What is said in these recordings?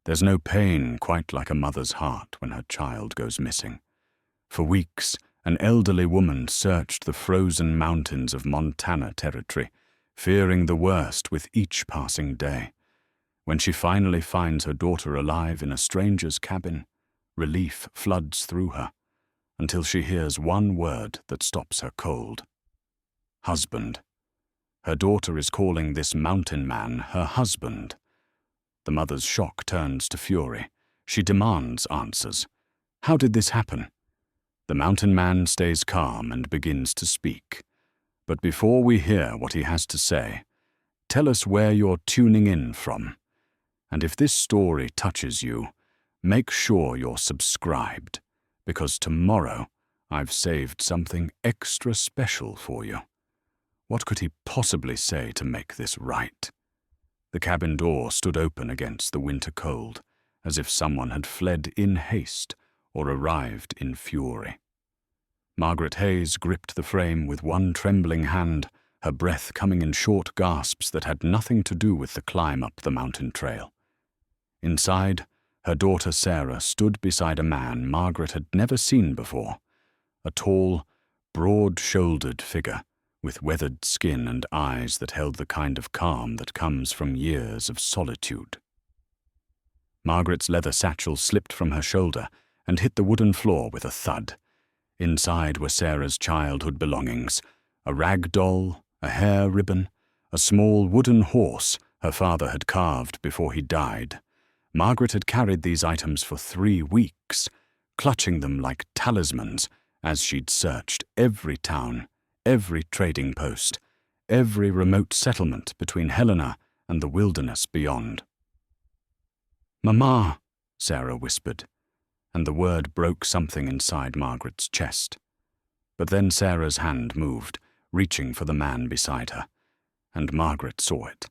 There's no pain quite like a mother's heart when her child goes missing. For weeks, an elderly woman searched the frozen mountains of Montana Territory, fearing the worst with each passing day. When she finally finds her daughter alive in a stranger's cabin, relief floods through her, until she hears one word that stops her cold. Husband. Her daughter is calling this mountain man her husband. The mother's shock turns to fury. She demands answers. How did this happen? The mountain man stays calm and begins to speak. But before we hear what he has to say, tell us where you're tuning in from. And if this story touches you, make sure you're subscribed, because tomorrow I've saved something extra special for you. What could he possibly say to make this right? The cabin door stood open against the winter cold, as if someone had fled in haste or arrived in fury. Margaret Hayes gripped the frame with one trembling hand, her breath coming in short gasps that had nothing to do with the climb up the mountain trail. Inside, her daughter Sarah stood beside a man Margaret had never seen before, a tall, broad-shouldered figure with weathered skin and eyes that held the kind of calm that comes from years of solitude. Margaret's leather satchel slipped from her shoulder and hit the wooden floor with a thud. Inside were Sarah's childhood belongings, a rag doll, a hair ribbon, a small wooden horse her father had carved before he died. Margaret had carried these items for 3 weeks, clutching them like talismans as she'd searched every town, every trading post, every remote settlement between Helena and the wilderness beyond. "Mama," Sarah whispered, and the word broke something inside Margaret's chest. But then Sarah's hand moved, reaching for the man beside her, and Margaret saw it.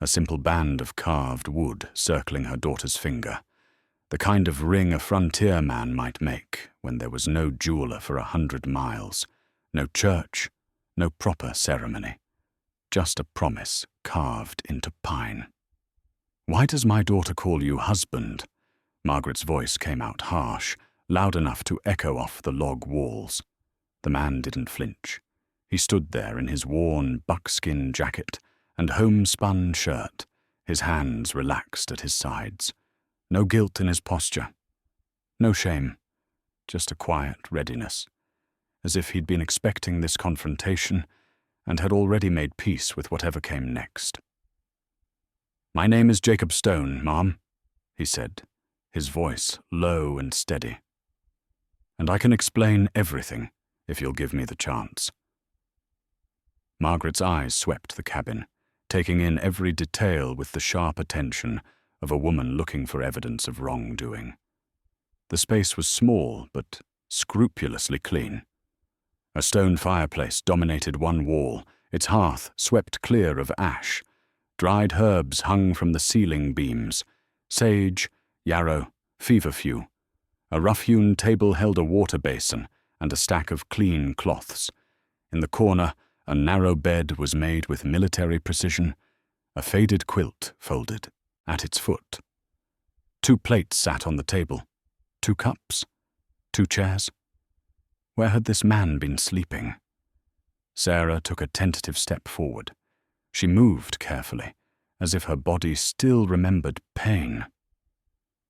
A simple band of carved wood circling her daughter's finger, the kind of ring a frontier man might make when there was no jeweler for 100 miles, no church, no proper ceremony, just a promise carved into pine. "Why does my daughter call you husband?" Margaret's voice came out harsh, loud enough to echo off the log walls. The man didn't flinch. He stood there in his worn buckskin jacket and homespun shirt, his hands relaxed at his sides. No guilt in his posture. No shame. Just a quiet readiness, as if he'd been expecting this confrontation and had already made peace with whatever came next. "My name is Jacob Stone, Mom," he said, his voice low and steady. "And I can explain everything if you'll give me the chance." Margaret's eyes swept the cabin, taking in every detail with the sharp attention of a woman looking for evidence of wrongdoing. The space was small but scrupulously clean. A stone fireplace dominated one wall, its hearth swept clear of ash. Dried herbs hung from the ceiling beams, sage, yarrow, feverfew. A rough-hewn table held a water basin and a stack of clean cloths. In the corner, a narrow bed was made with military precision, a faded quilt folded at its foot. 2 plates sat on the table, 2 cups, 2 chairs. Where had this man been sleeping? Sarah took a tentative step forward. She moved carefully, as if her body still remembered pain.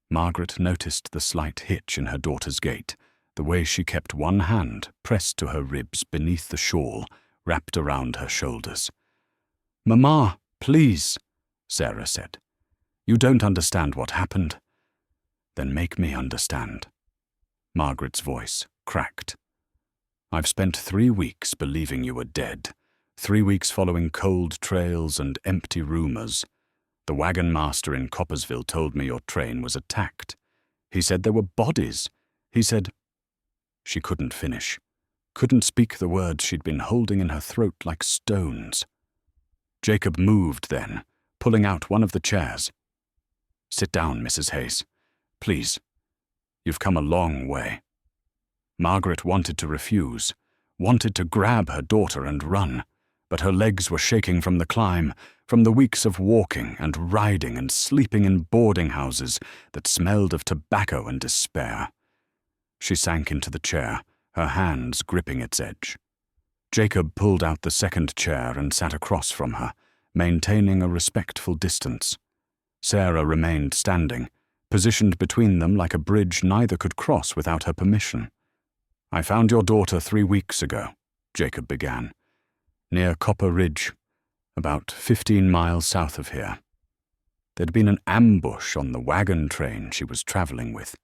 Margaret noticed the slight hitch in her daughter's gait, the way she kept one hand pressed to her ribs beneath the shawl wrapped around her shoulders. "Mama, please," Sarah said. "You don't understand what happened." "Then make me understand." Margaret's voice cracked. "I've spent 3 weeks believing you were dead, 3 weeks following cold trails and empty rumors. The wagon master in Coppersville told me your train was attacked. He said there were bodies. He said—" She couldn't finish, couldn't speak the words she'd been holding in her throat like stones. Jacob moved then, pulling out one of the chairs. "Sit down, Mrs. Hayes. Please. You've come a long way." Margaret wanted to refuse, wanted to grab her daughter and run, but her legs were shaking from the climb, from the weeks of walking and riding and sleeping in boarding houses that smelled of tobacco and despair. She sank into the chair, her hands gripping its edge. Jacob pulled out the second chair and sat across from her, maintaining a respectful distance. Sarah remained standing, positioned between them like a bridge neither could cross without her permission. "I found your daughter 3 weeks ago," Jacob began, "near Copper Ridge, about 15 miles south of here. There'd been an ambush on the wagon train she was traveling with.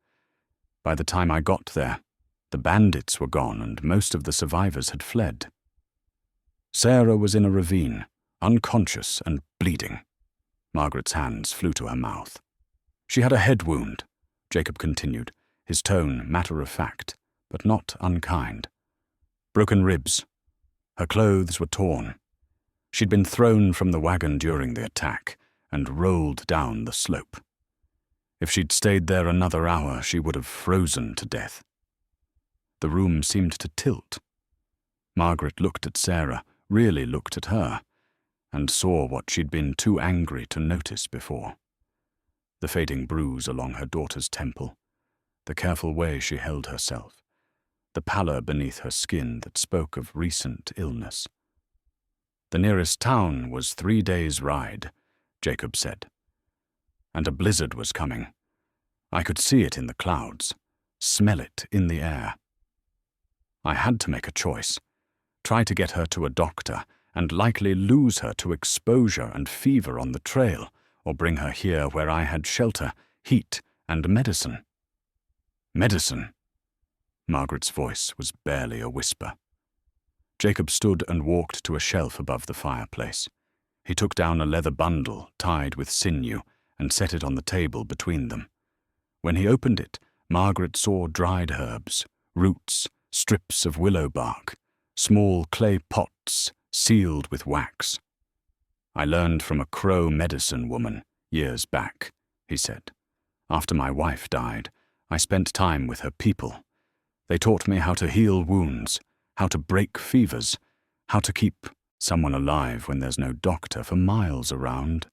By the time I got there, the bandits were gone and most of the survivors had fled. Sarah was in a ravine, unconscious and bleeding." Margaret's hands flew to her mouth. "She had a head wound," Jacob continued, his tone matter-of-fact, but not unkind. "Broken ribs. Her clothes were torn. She'd been thrown from the wagon during the attack and rolled down the slope. If she'd stayed there another hour, she would have frozen to death." The room seemed to tilt. Margaret looked at Sarah, really looked at her, and saw what she'd been too angry to notice before. The fading bruise along her daughter's temple, the careful way she held herself, the pallor beneath her skin that spoke of recent illness. "The nearest town was 3 days' ride," Jacob said. "And a blizzard was coming. I could see it in the clouds, smell it in the air. I had to make a choice, try to get her to a doctor and likely lose her to exposure and fever on the trail, or bring her here where I had shelter, heat, and medicine." "Medicine?" Margaret's voice was barely a whisper. Jacob stood and walked to a shelf above the fireplace. He took down a leather bundle tied with sinew and set it on the table between them. When he opened it, Margaret saw dried herbs, roots, strips of willow bark, small clay pots sealed with wax. "I learned from a Crow medicine woman years back," he said. "After my wife died, I spent time with her people. They taught me how to heal wounds, how to break fevers, how to keep someone alive when there's no doctor for miles around."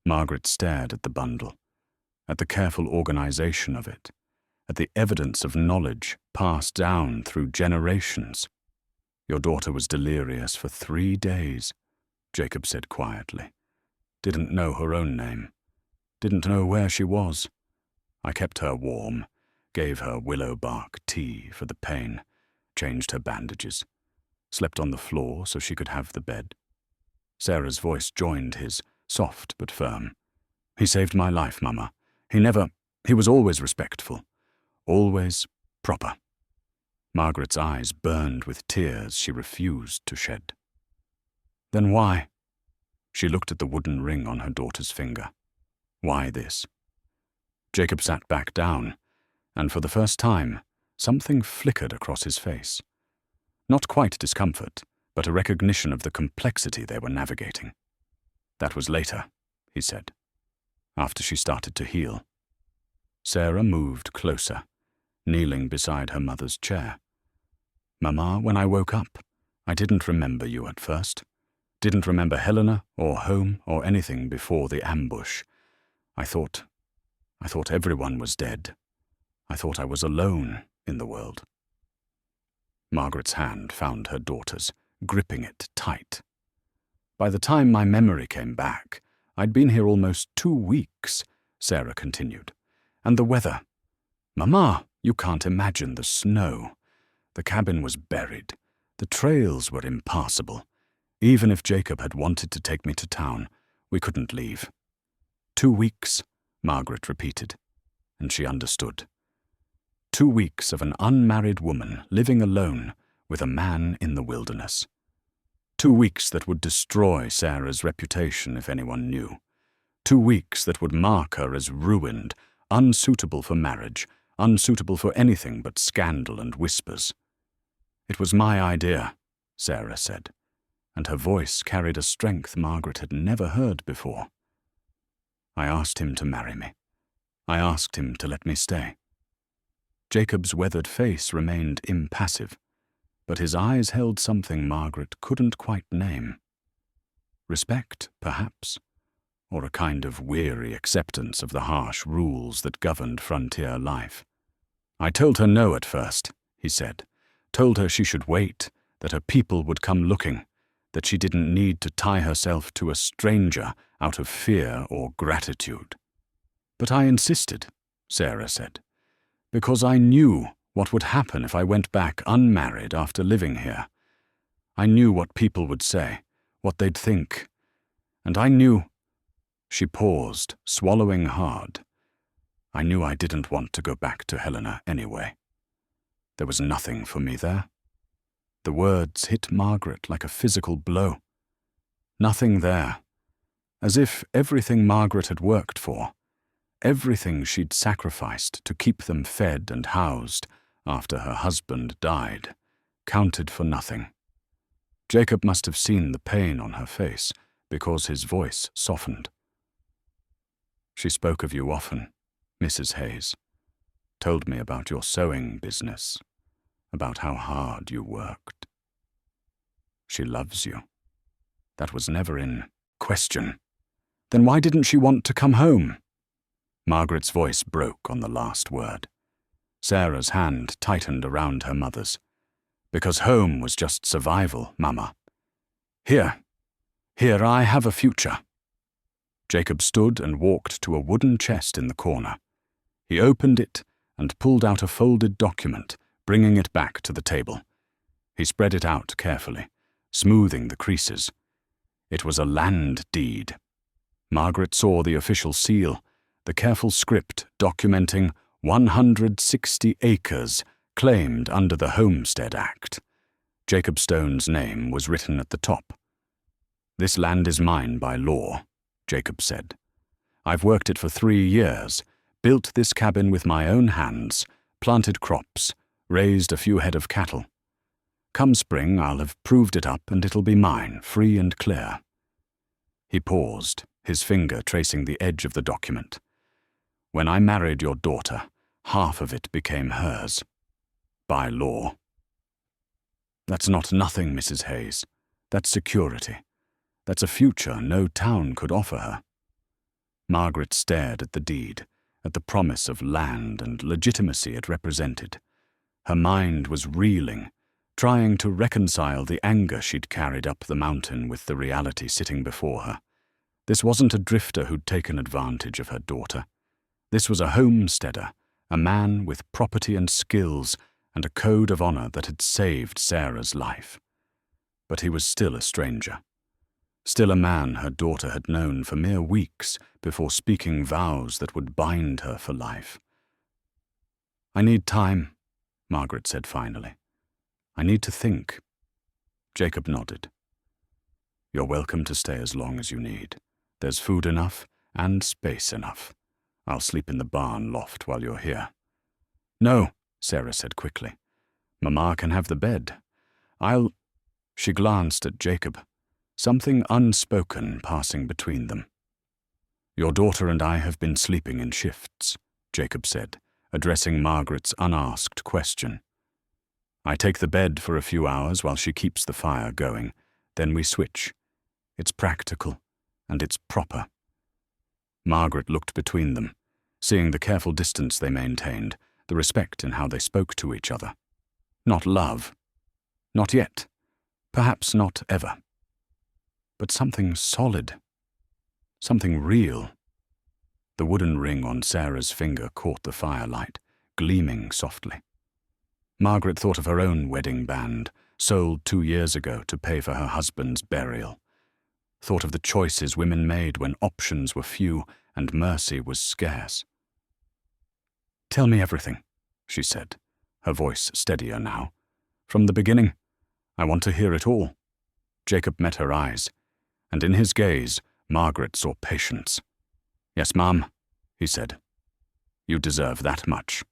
Margaret stared at the bundle, at the careful organization of it, at the evidence of knowledge passed down through generations. "Your daughter was delirious for 3 days," Jacob said quietly. "Didn't know her own name. Didn't know where she was. I kept her warm, gave her willow bark tea for the pain, changed her bandages, slept on the floor so she could have the bed." Sarah's voice joined his, soft but firm. "He saved my life, Mama. He was always respectful, always proper." Margaret's eyes burned with tears she refused to shed. "Then why?" She looked at the wooden ring on her daughter's finger. "Why this?" Jacob sat back down, and for the first time, something flickered across his face. Not quite discomfort, but a recognition of the complexity they were navigating. "That was later," he said, "after she started to heal." Sarah moved closer, kneeling beside her mother's chair. "Mama, when I woke up, I didn't remember you at first. Didn't remember Helena or home or anything before the ambush. I thought everyone was dead. I thought I was alone in the world." Margaret's hand found her daughter's, gripping it tight. "By the time my memory came back, I'd been here almost 2 weeks," Sarah continued. "And the weather. Mama, you can't imagine the snow. The cabin was buried. The trails were impassable. Even if Jacob had wanted to take me to town, we couldn't leave." 2 weeks, Margaret repeated, and she understood. 2 weeks of an unmarried woman living alone with a man in the wilderness. 2 weeks that would destroy Sarah's reputation if anyone knew. 2 weeks that would mark her as ruined, unsuitable for marriage, unsuitable for anything but scandal and whispers. "It was my idea," Sarah said, and her voice carried a strength Margaret had never heard before. "I asked him to marry me. I asked him to let me stay." Jacob's weathered face remained impassive, but his eyes held something Margaret couldn't quite name. Respect, perhaps, or a kind of weary acceptance of the harsh rules that governed frontier life. I told her no at first, he said. Told her she should wait, that her people would come looking, that she didn't need to tie herself to a stranger out of fear or gratitude. But I insisted, Sarah said, because I knew what would happen if I went back unmarried after living here. I knew what people would say, what they'd think, and I knew— She paused, swallowing hard. I knew I didn't want to go back to Helena anyway. There was nothing for me there. The words hit Margaret like a physical blow. Nothing there. As if everything Margaret had worked for, everything she'd sacrificed to keep them fed and housed after her husband died, counted for nothing. Jacob must have seen the pain on her face, because his voice softened. She spoke of you often, Mrs. Hayes. Told me about your sewing business, about how hard you worked. She loves you. That was never in question. Then why didn't she want to come home? Margaret's voice broke on the last word. Sarah's hand tightened around her mother's. Because home was just survival, Mama. Here I have a future. Jacob stood and walked to a wooden chest in the corner. He opened it and pulled out a folded document, bringing it back to the table. He spread it out carefully, smoothing the creases. It was a land deed. Margaret saw the official seal, the careful script documenting 160 acres claimed under the Homestead Act. Jacob Stone's name was written at the top. This land is mine by law, Jacob said. I've worked it for 3 years, built this cabin with my own hands, planted crops, raised a few head of cattle. Come spring, I'll have proved it up and it'll be mine, free and clear. He paused, his finger tracing the edge of the document. When I married your daughter, half of it became hers. By law. That's not nothing, Mrs. Hayes. That's security. That's a future no town could offer her. Margaret stared at the deed, at the promise of land and legitimacy it represented. Her mind was reeling, trying to reconcile the anger she'd carried up the mountain with the reality sitting before her. This wasn't a drifter who'd taken advantage of her daughter. This was a homesteader, a man with property and skills and a code of honor that had saved Sarah's life. But he was still a stranger. Still a man her daughter had known for mere weeks before speaking vows that would bind her for life. I need time, Margaret said finally. I need to think. Jacob nodded. You're welcome to stay as long as you need. There's food enough and space enough. I'll sleep in the barn loft while you're here. No, Sarah said quickly. Mama can have the bed. She glanced at Jacob, something unspoken passing between them. Your daughter and I have been sleeping in shifts, Jacob said, addressing Margaret's unasked question. I take the bed for a few hours while she keeps the fire going, then we switch. It's practical, and it's proper. Margaret looked between them, seeing the careful distance they maintained, the respect in how they spoke to each other. Not love. Not yet. Perhaps not ever. But something solid. Something real. The wooden ring on Sarah's finger caught the firelight, gleaming softly. Margaret thought of her own wedding band, sold 2 years ago to pay for her husband's burial. Thought of the choices women made when options were few and mercy was scarce. Tell me everything, she said, her voice steadier now. From the beginning. I want to hear it all. Jacob met her eyes, and in his gaze, Margaret saw patience. Yes, Ma'am, he said. You deserve that much.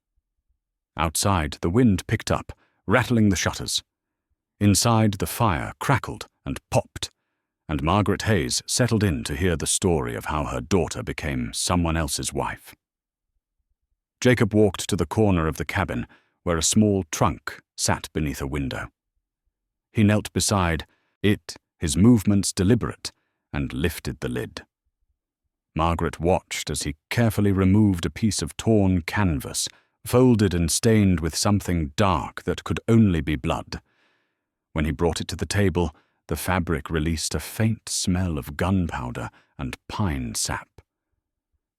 Outside, the wind picked up, rattling the shutters. Inside, the fire crackled and popped, and Margaret Hayes settled in to hear the story of how her daughter became someone else's wife. Jacob walked to the corner of the cabin where a small trunk sat beneath a window. He knelt beside it, his movements deliberate, and lifted the lid. Margaret watched as he carefully removed a piece of torn canvas, folded and stained with something dark that could only be blood. When he brought it to the table, the fabric released a faint smell of gunpowder and pine sap.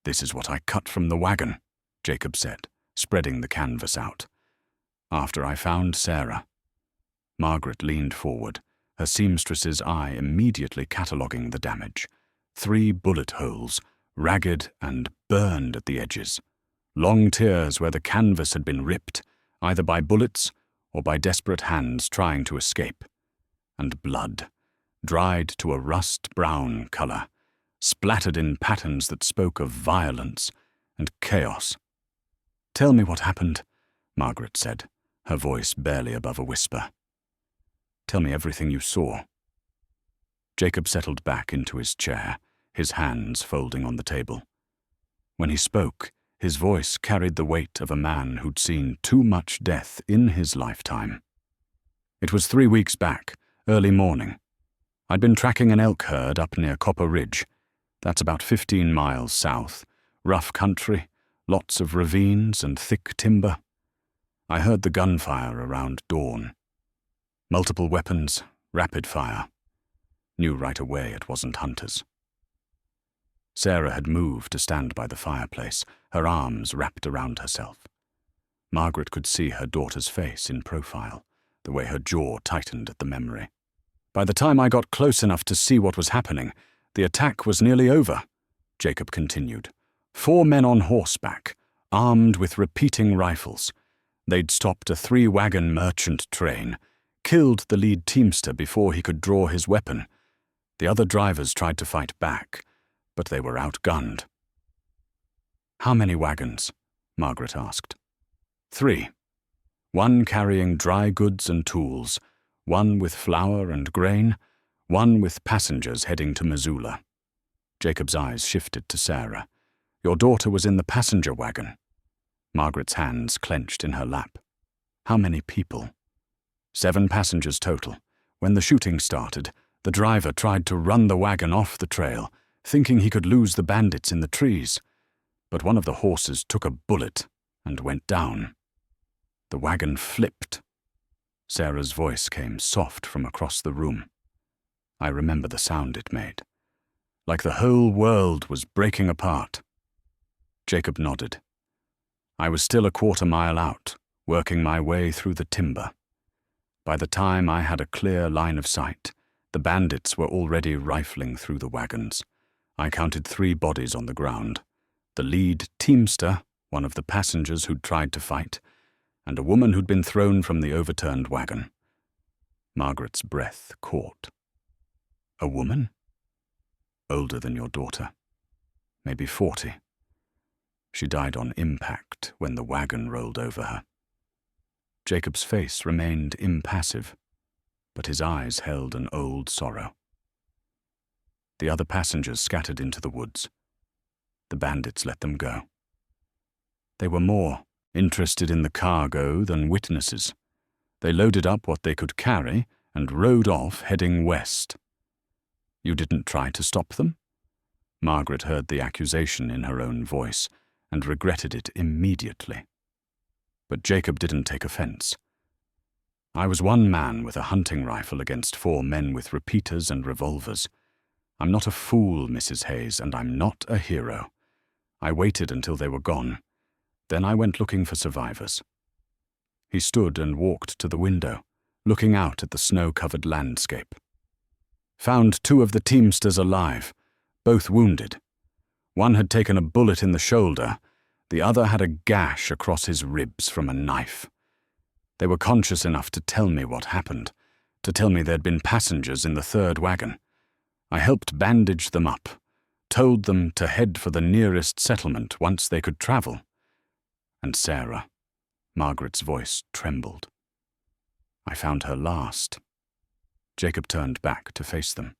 "This is what I cut from the wagon," Jacob said, spreading the canvas out. "After I found Sarah." Margaret leaned forward, her seamstress's eye immediately cataloguing the damage. 3 bullet holes, ragged and burned at the edges. Long tears where the canvas had been ripped, either by bullets or by desperate hands trying to escape. And blood, dried to a rust-brown color, splattered in patterns that spoke of violence and chaos. "Tell me what happened," Margaret said, her voice barely above a whisper. "Tell me everything you saw." Jacob settled back into his chair, his hands folding on the table. When he spoke, his voice carried the weight of a man who'd seen too much death in his lifetime. "It was 3 weeks back, early morning. I'd been tracking an elk herd up near Copper Ridge. That's about 15 miles south, rough country, lots of ravines and thick timber. I heard the gunfire around dawn. Multiple weapons, rapid fire. Knew right away it wasn't hunters." Sarah had moved to stand by the fireplace, her arms wrapped around herself. Margaret could see her daughter's face in profile, the way her jaw tightened at the memory. "By the time I got close enough to see what was happening, the attack was nearly over," Jacob continued. 4 men on horseback, armed with repeating rifles. They'd stopped a 3-wagon merchant train, killed the lead teamster before he could draw his weapon. The other drivers tried to fight back, but they were outgunned. "How many wagons?" Margaret asked. 3. 1 carrying dry goods and tools, 1 with flour and grain, 1 with passengers heading to Missoula. Jacob's eyes shifted to Sarah. "Your daughter was in the passenger wagon." Margaret's hands clenched in her lap. "How many people?" 7 passengers total. When the shooting started, the driver tried to run the wagon off the trail, thinking he could lose the bandits in the trees. But one of the horses took a bullet and went down. The wagon flipped. Sarah's voice came soft from across the room. I remember the sound it made. Like the whole world was breaking apart. Jacob nodded. I was still a 1/4 mile out, working my way through the timber. By the time I had a clear line of sight, the bandits were already rifling through the wagons. I counted 3 bodies on the ground. The lead teamster, one of the passengers who'd tried to fight, and a woman who'd been thrown from the overturned wagon. Margaret's breath caught. "A woman?" "Older than your daughter. Maybe 40. She died on impact when the wagon rolled over her." Jacob's face remained impassive, but his eyes held an old sorrow. The other passengers scattered into the woods. The bandits let them go. They were more interested in the cargo than witnesses. They loaded up what they could carry and rode off, heading west. "You didn't try to stop them?" Margaret heard the accusation in her own voice and regretted it immediately. But Jacob didn't take offense. "I was 1 man with a hunting rifle against 4 men with repeaters and revolvers. I'm not a fool, Mrs. Hayes, and I'm not a hero. I waited until they were gone. Then I went looking for survivors." He stood and walked to the window, looking out at the snow-covered landscape. "Found 2 of the teamsters alive, both wounded. One had taken a bullet in the shoulder, the other had a gash across his ribs from a knife. They were conscious enough to tell me what happened, to tell me there'd been passengers in the 3rd wagon. I helped bandage them up, told them to head for the nearest settlement once they could travel. And Sarah," Margaret's voice trembled. "I found her last." Jacob turned back to face them.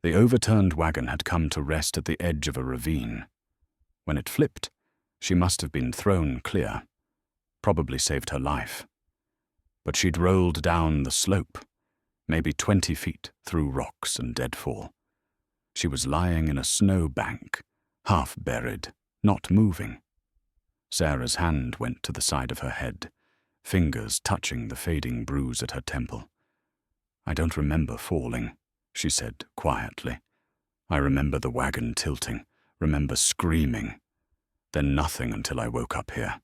The overturned wagon had come to rest at the edge of a ravine. When it flipped, she must have been thrown clear, probably saved her life. But she'd rolled down the slope, maybe 20 feet through rocks and deadfall. She was lying in a snow bank, half buried, not moving. Sarah's hand went to the side of her head, fingers touching the fading bruise at her temple. "I don't remember falling," she said quietly. "I remember the wagon tilting, remember screaming, then nothing until I woke up here."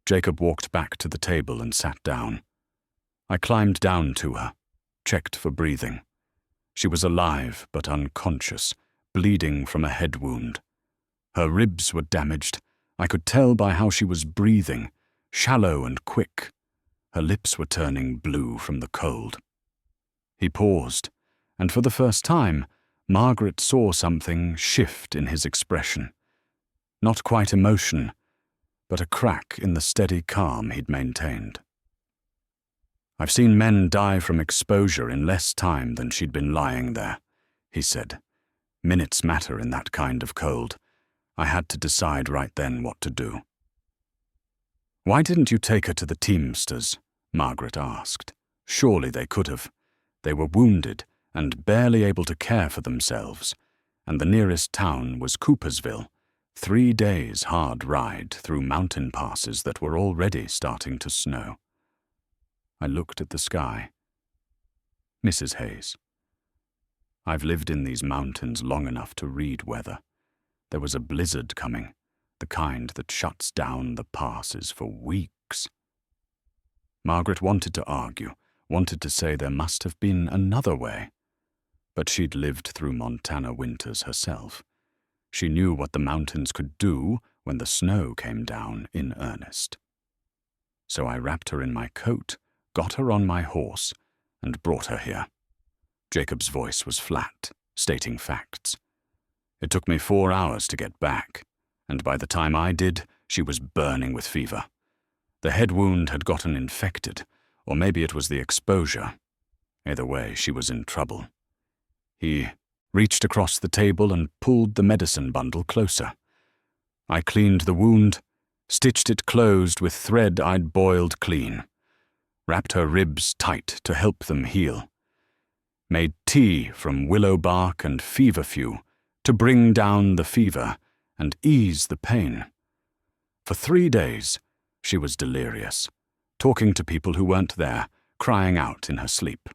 Jacob walked back to the table and sat down. I climbed down to her, checked for breathing. She was alive but unconscious, bleeding from a head wound. Her ribs were damaged. I could tell by how she was breathing, shallow and quick. Her lips were turning blue from the cold. He paused, and for the first time, Margaret saw something shift in his expression. Not quite emotion, but a crack in the steady calm he'd maintained. "I've seen men die from exposure in less time than she'd been lying there," he said. "Minutes matter in that kind of cold. I had to decide right then what to do." "Why didn't you take her to the Teamsters?" Margaret asked. "Surely they could have. They were wounded and barely able to care for themselves, and the nearest town was Coopersville, 3 days' hard ride through mountain passes that were already starting to snow." I looked at the sky. "Mrs. Hayes, I've lived in these mountains long enough to read weather. There was a blizzard coming, the kind that shuts down the passes for weeks." Margaret wanted to argue, wanted to say there must have been another way. But she'd lived through Montana winters herself. She knew what the mountains could do when the snow came down in earnest. So I wrapped her in my coat, got her on my horse, and brought her here. Jacob's voice was flat, stating facts. "It took me 4 hours to get back, and by the time I did, she was burning with fever. The head wound had gotten infected, or maybe it was the exposure. Either way, she was in trouble." He reached across the table and pulled the medicine bundle closer. I cleaned the wound, stitched it closed with thread I'd boiled clean, wrapped her ribs tight to help them heal, made tea from willow bark and feverfew to bring down the fever and ease the pain. For 3 days, she was delirious, talking to people who weren't there, crying out in her sleep.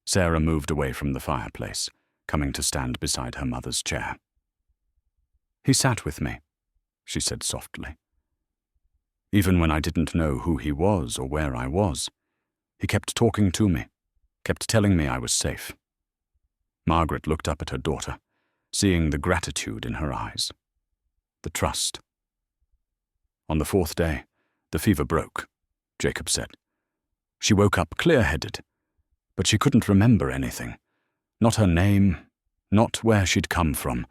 Sarah moved away from the fireplace, coming to stand beside her mother's chair. "He sat with me," she said softly. "Even when I didn't know who he was or where I was, he kept talking to me, kept telling me I was safe." Margaret looked up at her daughter, seeing the gratitude in her eyes, the trust. "On the 4th day, the fever broke," Jacob said. "She woke up clear-headed, but she couldn't remember anything. Not her name, not where she'd come from,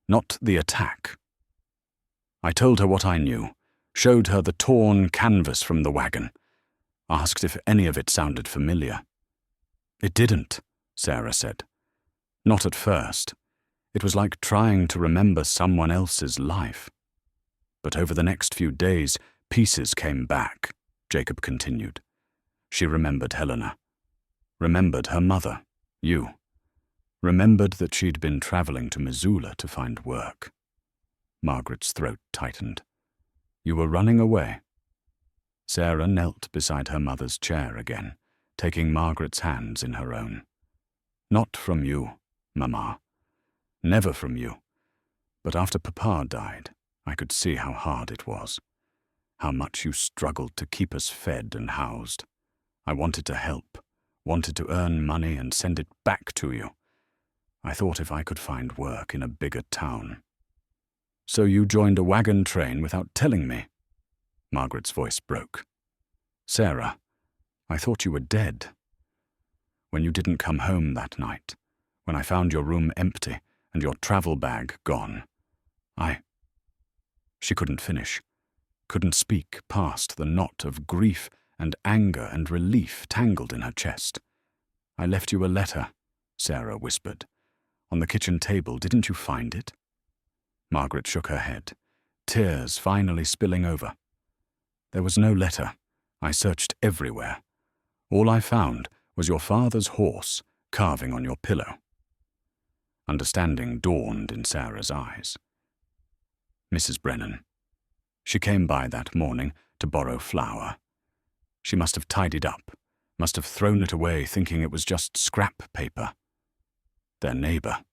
not the attack. I told her what I knew, showed her the torn canvas from the wagon, asked if any of it sounded familiar. It didn't, Sarah said. Not at first. It was like trying to remember someone else's life. But over the next few days, pieces came back, Jacob continued. She remembered Helena. Remembered her mother, you. Remembered that she'd been traveling to Missoula to find work. Margaret's throat tightened. You were running away. Sarah knelt beside her mother's chair again, taking Margaret's hands in her own. Not from you, Mama. Never from you. But after Papa died, I could see how hard it was. How much you struggled to keep us fed and housed. I wanted to help, wanted to earn money and send it back to you. I thought if I could find work in a bigger town. So you joined a wagon train without telling me. Margaret's voice broke. Sarah, I thought you were dead. When you didn't come home that night, when I found your room empty and your travel bag gone, She couldn't finish, couldn't speak past the knot of grief and anger and relief tangled in her chest. I left you a letter, Sarah whispered. On the kitchen table, didn't you find it? Margaret shook her head, tears finally spilling over. There was no letter. I searched everywhere. All I found was your father's horse carving on your pillow. Understanding dawned in Sarah's eyes. Mrs. Brennan. She came by that morning to borrow flour. She must have tidied up, must have thrown it away thinking it was just scrap paper. Their neighbour,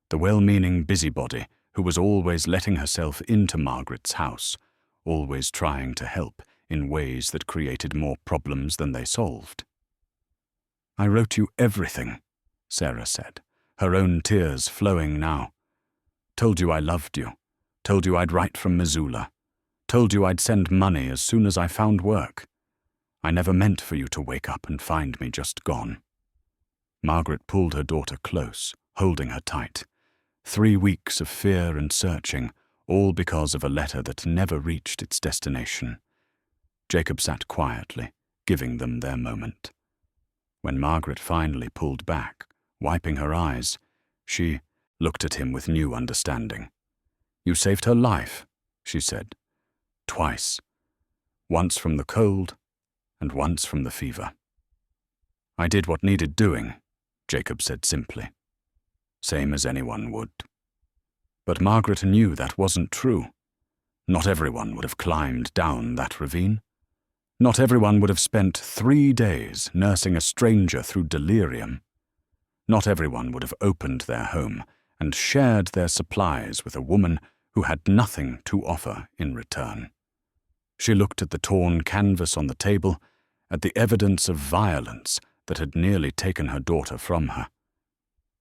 the well-meaning busybody who was always letting herself into Margaret's house, always trying to help in ways that created more problems than they solved. "I wrote you everything," Sarah said, her own tears flowing now. "Told you I loved you, told you I'd write from Missoula, told you I'd send money as soon as I found work. I never meant for you to wake up and find me just gone." Margaret pulled her daughter close, holding her tight. 3 weeks of fear and searching, all because of a letter that never reached its destination. Jacob sat quietly, giving them their moment. When Margaret finally pulled back, wiping her eyes, she looked at him with new understanding. "You saved her life," she said. "Twice. Once from the cold, and once from the fever." "I did what needed doing," Jacob said simply. "Same as anyone would." But Margaret knew that wasn't true. Not everyone would have climbed down that ravine. Not everyone would have spent 3 days nursing a stranger through delirium. Not everyone would have opened their home and shared their supplies with a woman who had nothing to offer in return. She looked at the torn canvas on the table, at the evidence of violence that had nearly taken her daughter from her.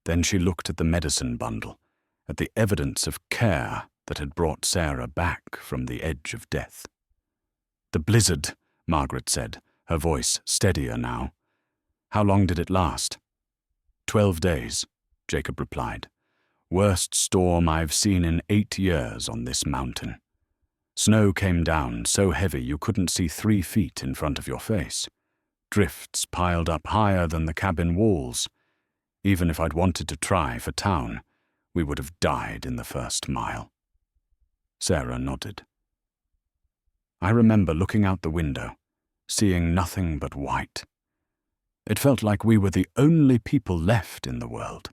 Then she looked at the medicine bundle, at the evidence of care that had brought Sarah back from the edge of death. "The blizzard," Margaret said, her voice steadier now. "How long did it last?" 12 days, Jacob replied. "Worst storm I've seen in 8 years on this mountain. Snow came down so heavy you couldn't see 3 feet in front of your face. Drifts piled up higher than the cabin walls. Even if I'd wanted to try for town, we would have died in the first mile." Sarah nodded. "I remember looking out the window, seeing nothing but white. It felt like we were the only people left in the world."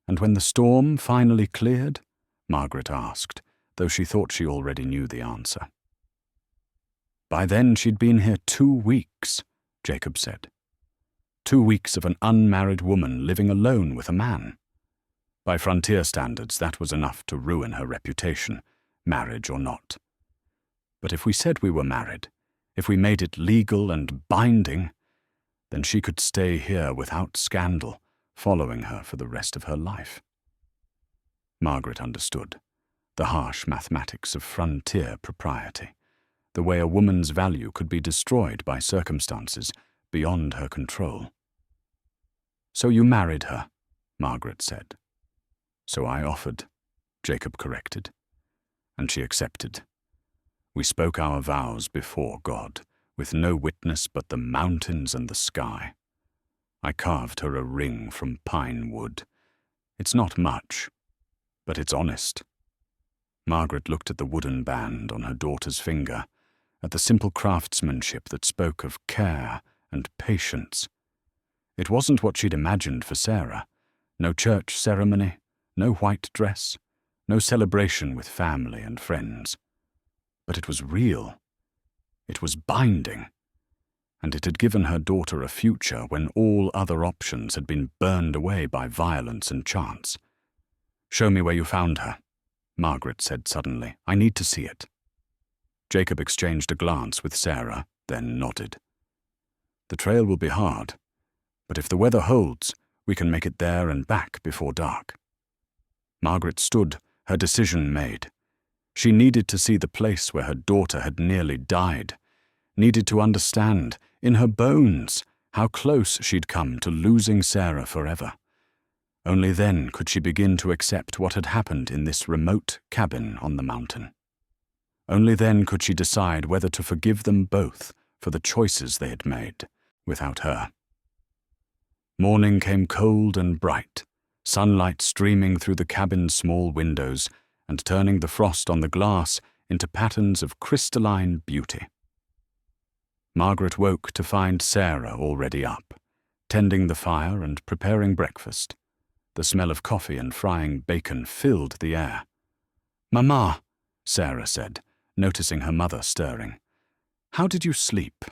"And when the storm finally cleared?" Margaret asked, though she thought she already knew the answer. "By then she'd been here 2 weeks, Jacob said. 2 weeks of an unmarried woman living alone with a man. By frontier standards, that was enough to ruin her reputation, marriage or not. But if we said we were married, if we made it legal and binding, then she could stay here without scandal, following her for the rest of her life." Margaret understood the harsh mathematics of frontier propriety, the way a woman's value could be destroyed by circumstances beyond her control. "So you married her," Margaret said. "So I offered," Jacob corrected. "And she accepted. We spoke our vows before God, with no witness but the mountains and the sky. I carved her a ring from pine wood. It's not much, but it's honest." Margaret looked at the wooden band on her daughter's finger, at the simple craftsmanship that spoke of care and patience. It wasn't what she'd imagined for Sarah. No church ceremony, no white dress, no celebration with family and friends. But it was real. It was binding. And it had given her daughter a future when all other options had been burned away by violence and chance. "Show me where you found her," Margaret said suddenly. "I need to see it." Jacob exchanged a glance with Sarah, then nodded. "The trail will be hard, but if the weather holds, we can make it there and back before dark." Margaret stood, her decision made. She needed to see the place where her daughter had nearly died, needed to understand, in her bones, how close she'd come to losing Sarah forever. Only then could she begin to accept what had happened in this remote cabin on the mountain. Only then could she decide whether to forgive them both for the choices they had made, without her. Morning came cold and bright, sunlight streaming through the cabin's small windows and turning the frost on the glass into patterns of crystalline beauty. Margaret woke to find Sarah already up, tending the fire and preparing breakfast. The smell of coffee and frying bacon filled the air. "Mama," Sarah said, noticing her mother stirring. "How did you sleep?"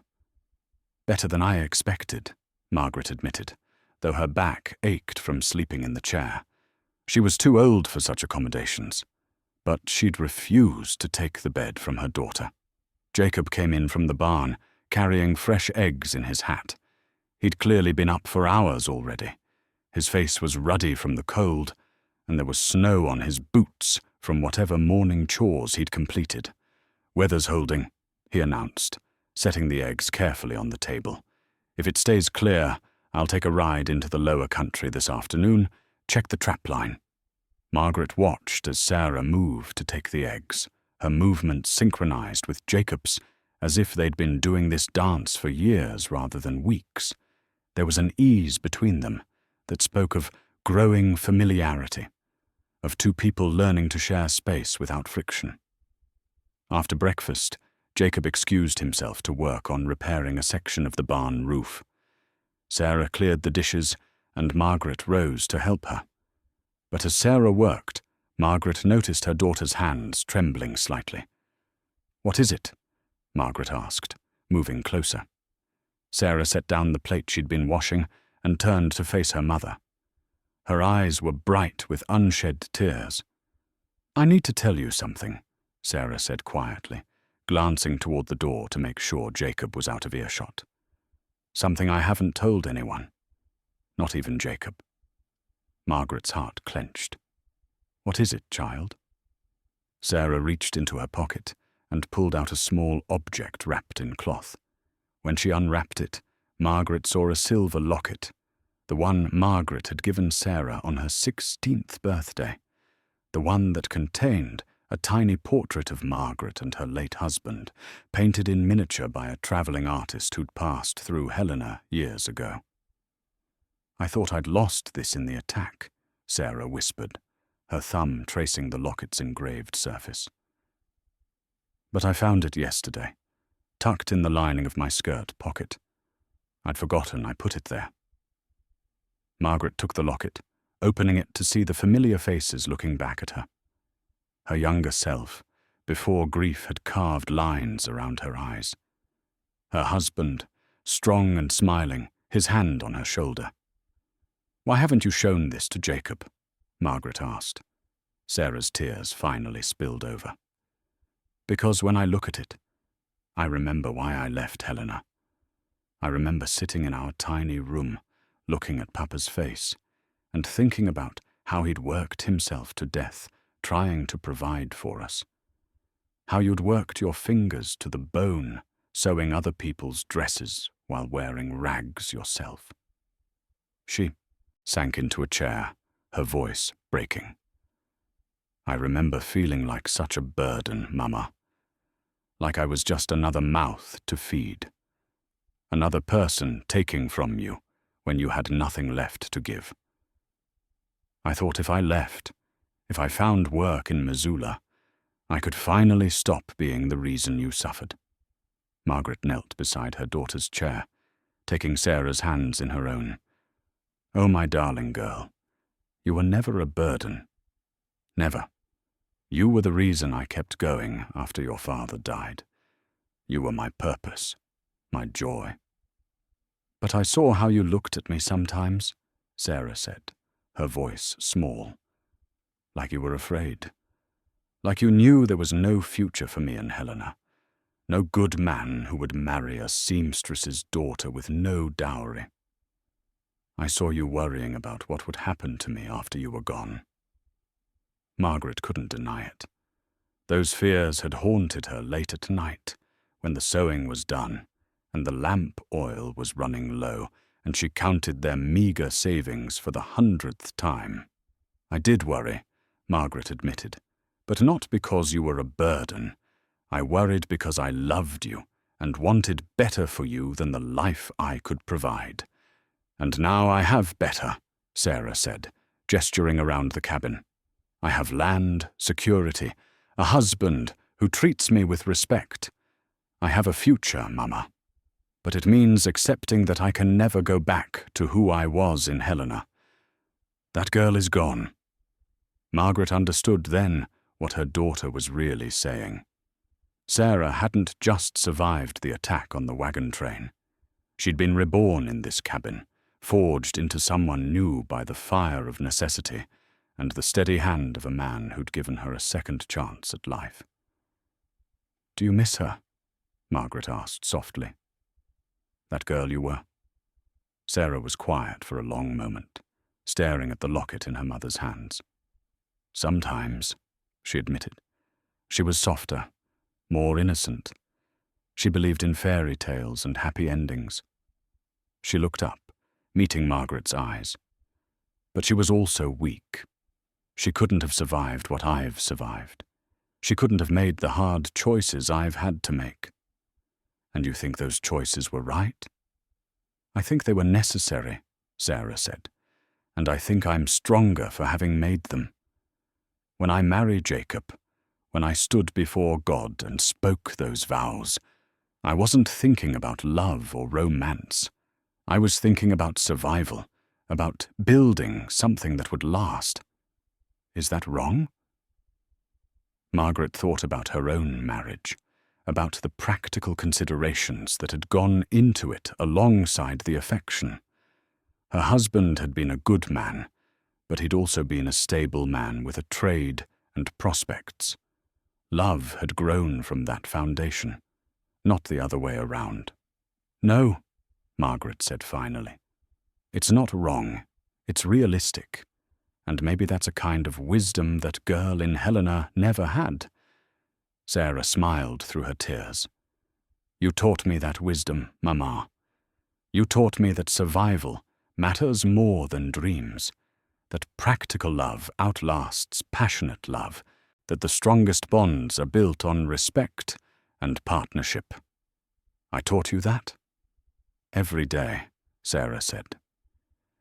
"Better than I expected," Margaret admitted, though her back ached from sleeping in the chair. She was too old for such accommodations, but she'd refused to take the bed from her daughter. Jacob came in from the barn, carrying fresh eggs in his hat. He'd clearly been up for hours already. His face was ruddy from the cold, and there was snow on his boots from whatever morning chores he'd completed. "Weather's holding," he announced, setting the eggs carefully on the table. "If it stays clear, I'll take a ride into the lower country this afternoon, check the trapline." Margaret watched as Sarah moved to take the eggs, her movements synchronized with Jacob's, as if they'd been doing this dance for years rather than weeks. There was an ease between them that spoke of growing familiarity, of two people learning to share space without friction. After breakfast, Jacob excused himself to work on repairing a section of the barn roof. Sarah cleared the dishes, and Margaret rose to help her. But as Sarah worked, Margaret noticed her daughter's hands trembling slightly. "What is it?" Margaret asked, moving closer. Sarah set down the plate she'd been washing and turned to face her mother. Her eyes were bright with unshed tears. "I need to tell you something," Sarah said quietly, glancing toward the door to make sure Jacob was out of earshot. "Something I haven't told anyone. Not even Jacob." Margaret's heart clenched. "What is it, child?" Sarah reached into her pocket and pulled out a small object wrapped in cloth. When she unwrapped it, Margaret saw a silver locket, the one Margaret had given Sarah on her 16th birthday, the one that contained a tiny portrait of Margaret and her late husband, painted in miniature by a traveling artist who'd passed through Helena years ago. "I thought I'd lost this in the attack," Sarah whispered, her thumb tracing the locket's engraved surface. "But I found it yesterday, tucked in the lining of my skirt pocket. I'd forgotten I put it there." Margaret took the locket, opening it to see the familiar faces looking back at her. Her younger self, before grief had carved lines around her eyes. Her husband, strong and smiling, his hand on her shoulder. "Why haven't you shown this to Jacob?" Margaret asked. Sarah's tears finally spilled over. "Because when I look at it, I remember why I left Helena. I remember sitting in our tiny room, looking at Papa's face, and thinking about how he'd worked himself to death, trying to provide for us. How you'd worked your fingers to the bone, sewing other people's dresses while wearing rags yourself." She sank into a chair, her voice breaking. "I remember feeling like such a burden, Mama. Like I was just another mouth to feed. Another person taking from you when you had nothing left to give. I thought if I left, if I found work in Missoula, I could finally stop being the reason you suffered." Margaret knelt beside her daughter's chair, taking Sarah's hands in her own. "Oh, my darling girl, you were never a burden. Never. You were the reason I kept going after your father died. You were my purpose, my joy." "But I saw how you looked at me sometimes," Sarah said, her voice small. "Like you were afraid. Like you knew there was no future for me and Helena. No good man who would marry a seamstress's daughter with no dowry. I saw you worrying about what would happen to me after you were gone." Margaret couldn't deny it. Those fears had haunted her late at night, when the sewing was done, and the lamp oil was running low, and she counted their meager savings for the 100th time. "I did worry," Margaret admitted, "but not because you were a burden. I worried because I loved you and wanted better for you than the life I could provide. And now I have better," Sarah said, gesturing around the cabin. "I have land, security, a husband who treats me with respect. I have a future, Mama. But it means accepting that I can never go back to who I was in Helena. That girl is gone. Margaret understood then what her daughter was really saying. Sarah hadn't just survived the attack on the wagon train. She'd been reborn in this cabin, forged into someone new by the fire of necessity and the steady hand of a man who'd given her a second chance at life. "Do you miss her?" Margaret asked softly. "That girl you were?" Sarah was quiet for a long moment, staring at the locket in her mother's hands. "Sometimes," she admitted. She was softer, more innocent. She believed in fairy tales and happy endings. She looked up, meeting Margaret's eyes. But she was also weak. She couldn't have survived what I've survived. She couldn't have made the hard choices I've had to make. And you think those choices were right? "I think they were necessary," Sarah said, "and I think I'm stronger for having made them. When I married Jacob, when I stood before God and spoke those vows, I wasn't thinking about love or romance. I was thinking about survival, about building something that would last. Is that wrong?" Margaret thought about her own marriage, about the practical considerations that had gone into it alongside the affection. Her husband had been a good man, but he'd also been a stable man with a trade and prospects. Love had grown from that foundation, not the other way around. "No," Margaret said finally. "It's not wrong. It's realistic. And maybe that's a kind of wisdom that girl in Helena never had." Sarah smiled through her tears. "You taught me that wisdom, Mama. You taught me that survival matters more than dreams, that practical love outlasts passionate love, that the strongest bonds are built on respect and partnership. I taught you that?" "Every day," Sarah said.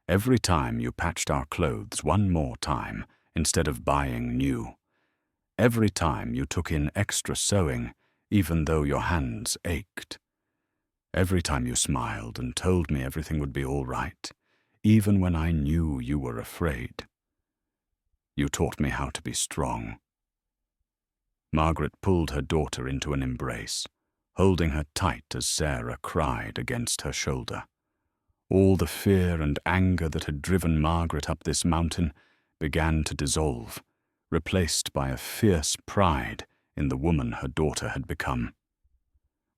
"Every time you patched our clothes one more time instead of buying new. Every time you took in extra sewing even though your hands ached. Every time you smiled and told me everything would be all right, even when I knew you were afraid. You taught me how to be strong." Margaret pulled her daughter into an embrace, holding her tight as Sarah cried against her shoulder. All the fear and anger that had driven Margaret up this mountain began to dissolve, replaced by a fierce pride in the woman her daughter had become.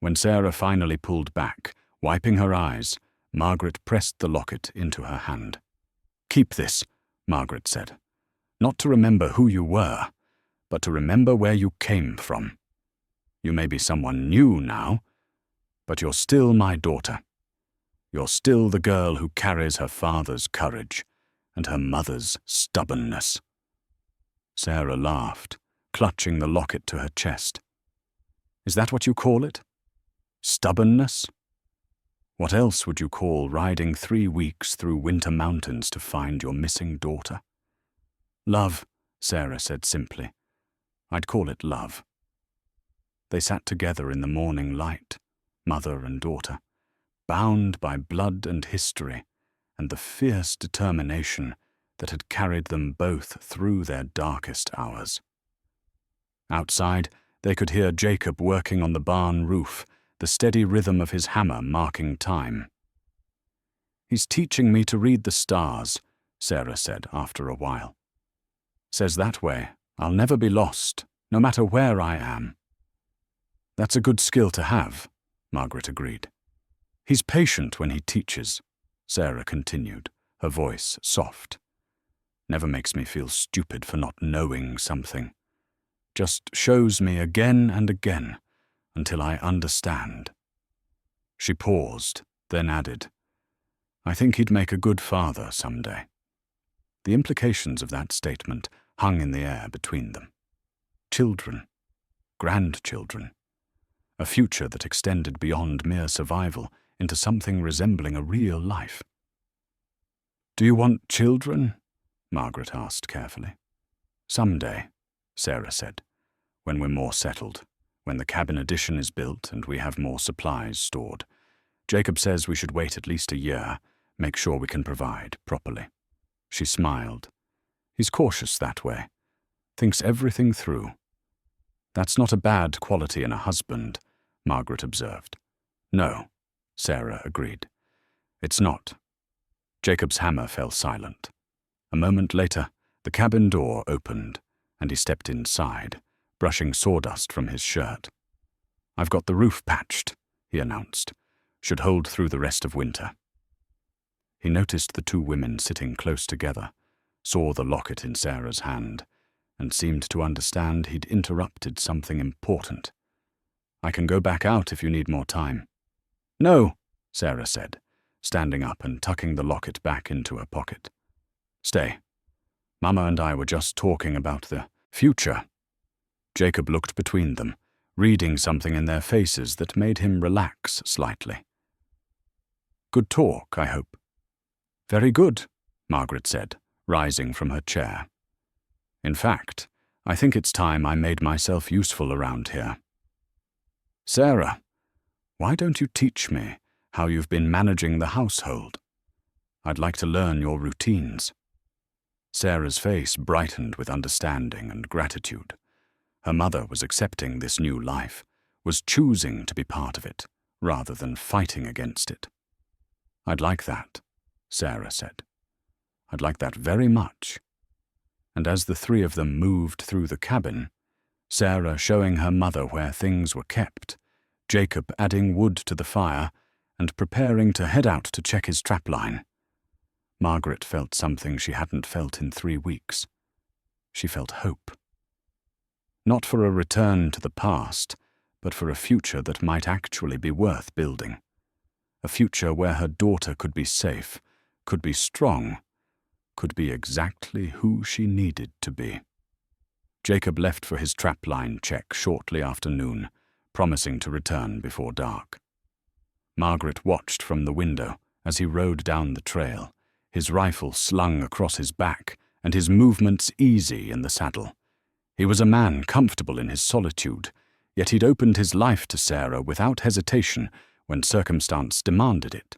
When Sarah finally pulled back, wiping her eyes, Margaret pressed the locket into her hand. "Keep this," Margaret said. "Not to remember who you were, but to remember where you came from. You may be someone new now, but you're still my daughter. You're still the girl who carries her father's courage and her mother's stubbornness." Sarah laughed, clutching the locket to her chest. "Is that what you call it? Stubbornness? What else would you call riding 3 weeks through winter mountains to find your missing daughter?" "Love," Sarah said simply. "I'd call it love." They sat together in the morning light, mother and daughter, bound by blood and history and the fierce determination that had carried them both through their darkest hours. Outside, they could hear Jacob working on the barn roof, the steady rhythm of his hammer marking time. "He's teaching me to read the stars," Sarah said after a while. "Says that way I'll never be lost, no matter where I am." "That's a good skill to have," Margaret agreed. "He's patient when he teaches," Sarah continued, her voice soft. "Never makes me feel stupid for not knowing something. Just shows me again and again until I understand." She paused, then added, "I think he'd make a good father someday." The implications of that statement hung in the air between them. Children, grandchildren, a future that extended beyond mere survival into something resembling a real life. "Do you want children?" Margaret asked carefully. "Someday," Sarah said, "when we're more settled, when the cabin addition is built and we have more supplies stored. Jacob says we should wait at least a year, make sure we can provide properly." She smiled. He's cautious that way. Thinks everything through. That's not a bad quality in a husband, Margaret observed. No, Sarah agreed. It's not. Jacob's hammer fell silent. A moment later, the cabin door opened, and he stepped inside, brushing sawdust from his shirt. I've got the roof patched, he announced. Should hold through the rest of winter. He noticed the two women sitting close together, saw the locket in Sarah's hand, and seemed to understand he'd interrupted something important. I can go back out if you need more time. No, Sarah said, standing up and tucking the locket back into her pocket. Stay. Mama and I were just talking about the future. Jacob looked between them, reading something in their faces that made him relax slightly. Good talk, I hope. Very good, Margaret said, rising from her chair. In fact, I think it's time I made myself useful around here. Sarah, why don't you teach me how you've been managing the household? I'd like to learn your routines. Sarah's face brightened with understanding and gratitude. Her mother was accepting this new life, was choosing to be part of it, rather than fighting against it. I'd like that, Sarah said. I'd like that very much. And as the three of them moved through the cabin, Sarah showing her mother where things were kept, Jacob adding wood to the fire and preparing to head out to check his trapline, Margaret felt something she hadn't felt in 3 weeks. She felt hope. Not for a return to the past, but for a future that might actually be worth building. A future where her daughter could be safe, could be strong, could be exactly who she needed to be. Jacob left for his trapline check shortly after noon, promising to return before dark. Margaret watched from the window as he rode down the trail, his rifle slung across his back and his movements easy in the saddle. He was a man comfortable in his solitude, yet he'd opened his life to Sarah without hesitation when circumstance demanded it.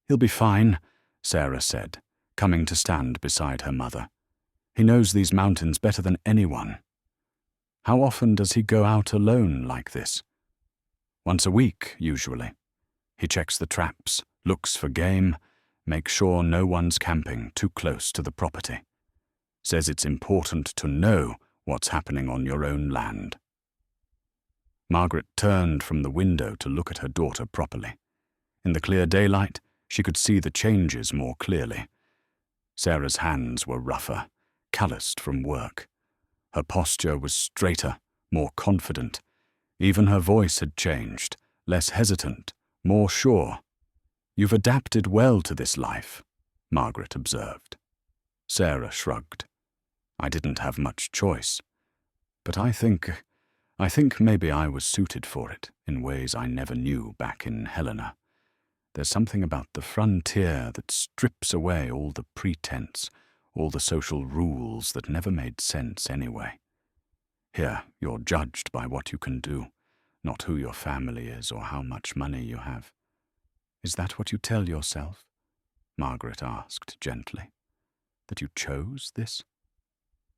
He'll be fine, Sarah said, coming to stand beside her mother. He knows these mountains better than anyone. How often does he go out alone like this? Once a week, usually. He checks the traps, looks for game, makes sure no one's camping too close to the property. Says it's important to know what's happening on your own land. Margaret turned from the window to look at her daughter properly. In the clear daylight, she could see the changes more clearly. Sarah's hands were rougher, calloused from work. Her posture was straighter, more confident. Even her voice had changed, less hesitant, more sure. You've adapted well to this life, Margaret observed. Sarah shrugged. I didn't have much choice. But I think maybe I was suited for it in ways I never knew back in Helena. There's something about the frontier that strips away all the pretense, all the social rules that never made sense anyway. Here, you're judged by what you can do, not who your family is or how much money you have. Is that what you tell yourself? Margaret asked gently. That you chose this?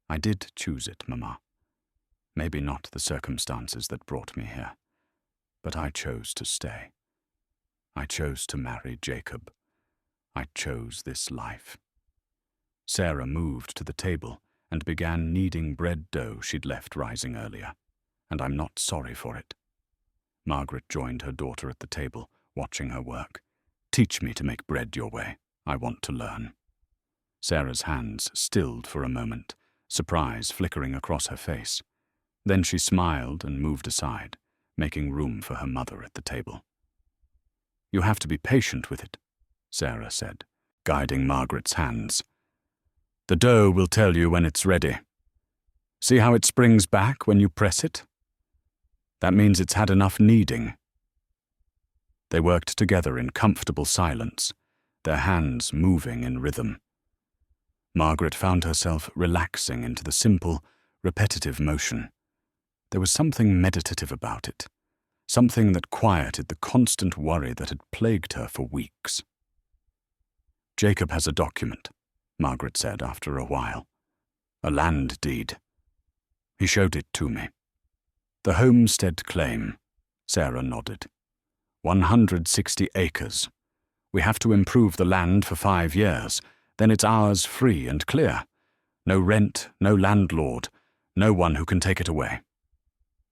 I did choose it, Mama. Maybe not the circumstances that brought me here, but I chose to stay. I chose to marry Jacob. I chose this life. Sarah moved to the table and began kneading bread dough she'd left rising earlier, and I'm not sorry for it. Margaret joined her daughter at the table, watching her work. Teach me to make bread your way. I want to learn. Sarah's hands stilled for a moment, surprise flickering across her face. Then she smiled and moved aside, making room for her mother at the table. You have to be patient with it, Sarah said, guiding Margaret's hands. The dough will tell you when it's ready. See how it springs back when you press it? That means it's had enough kneading. They worked together in comfortable silence, their hands moving in rhythm. Margaret found herself relaxing into the simple, repetitive motion. There was something meditative about it, something that quieted the constant worry that had plagued her for weeks. Jacob has a document, Margaret said after a while. A land deed. He showed it to me. The homestead claim, Sarah nodded. 160 acres. We have to improve the land for 5 years, then it's ours free and clear. No rent, no landlord, no one who can take it away.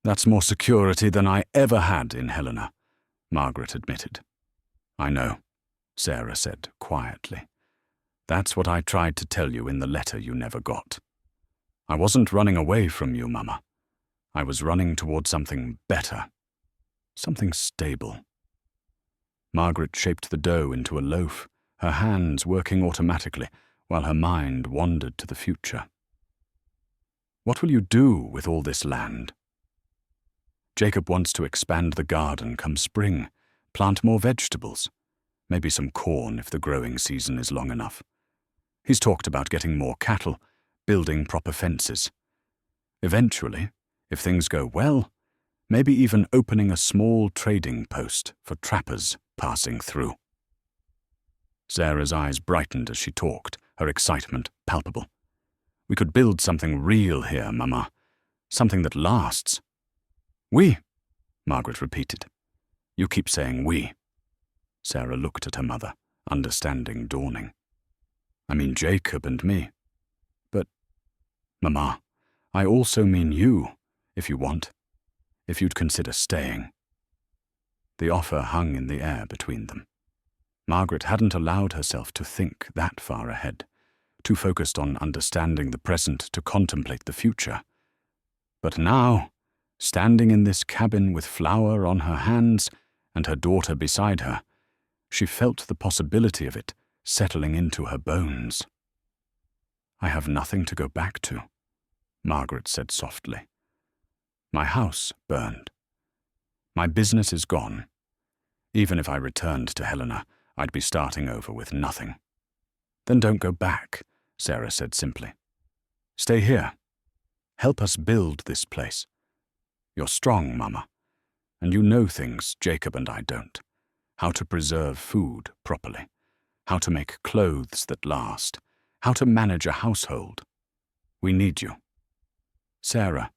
That's more security than I ever had in Helena, Margaret admitted. I know, Sarah said quietly. That's what I tried to tell you in the letter you never got. I wasn't running away from you, Mama. I was running toward something better, something stable. Margaret shaped the dough into a loaf, her hands working automatically while her mind wandered to the future. What will you do with all this land? Jacob wants to expand the garden come spring, plant more vegetables, maybe some corn if the growing season is long enough. He's talked about getting more cattle, building proper fences. Eventually, if things go well, maybe even opening a small trading post for trappers passing through. Sarah's eyes brightened as she talked, her excitement palpable. We could build something real here, Mama. Something that lasts. We, Margaret repeated. You keep saying we. Sarah looked at her mother, understanding dawning. I mean Jacob and me. But, Mama, I also mean you, if you want. If you'd consider staying. The offer hung in the air between them. Margaret hadn't allowed herself to think that far ahead, too focused on understanding the present to contemplate the future. But now, standing in this cabin with flour on her hands and her daughter beside her, she felt the possibility of it settling into her bones. I have nothing to go back to, Margaret said softly. My house burned. My business is gone. Even if I returned to Helena, I'd be starting over with nothing. Then don't go back, Sarah said simply. Stay here. Help us build this place. You're strong, Mama, and you know things Jacob and I don't. How to preserve food properly, how to make clothes that last, how to manage a household. We need you. Sarah,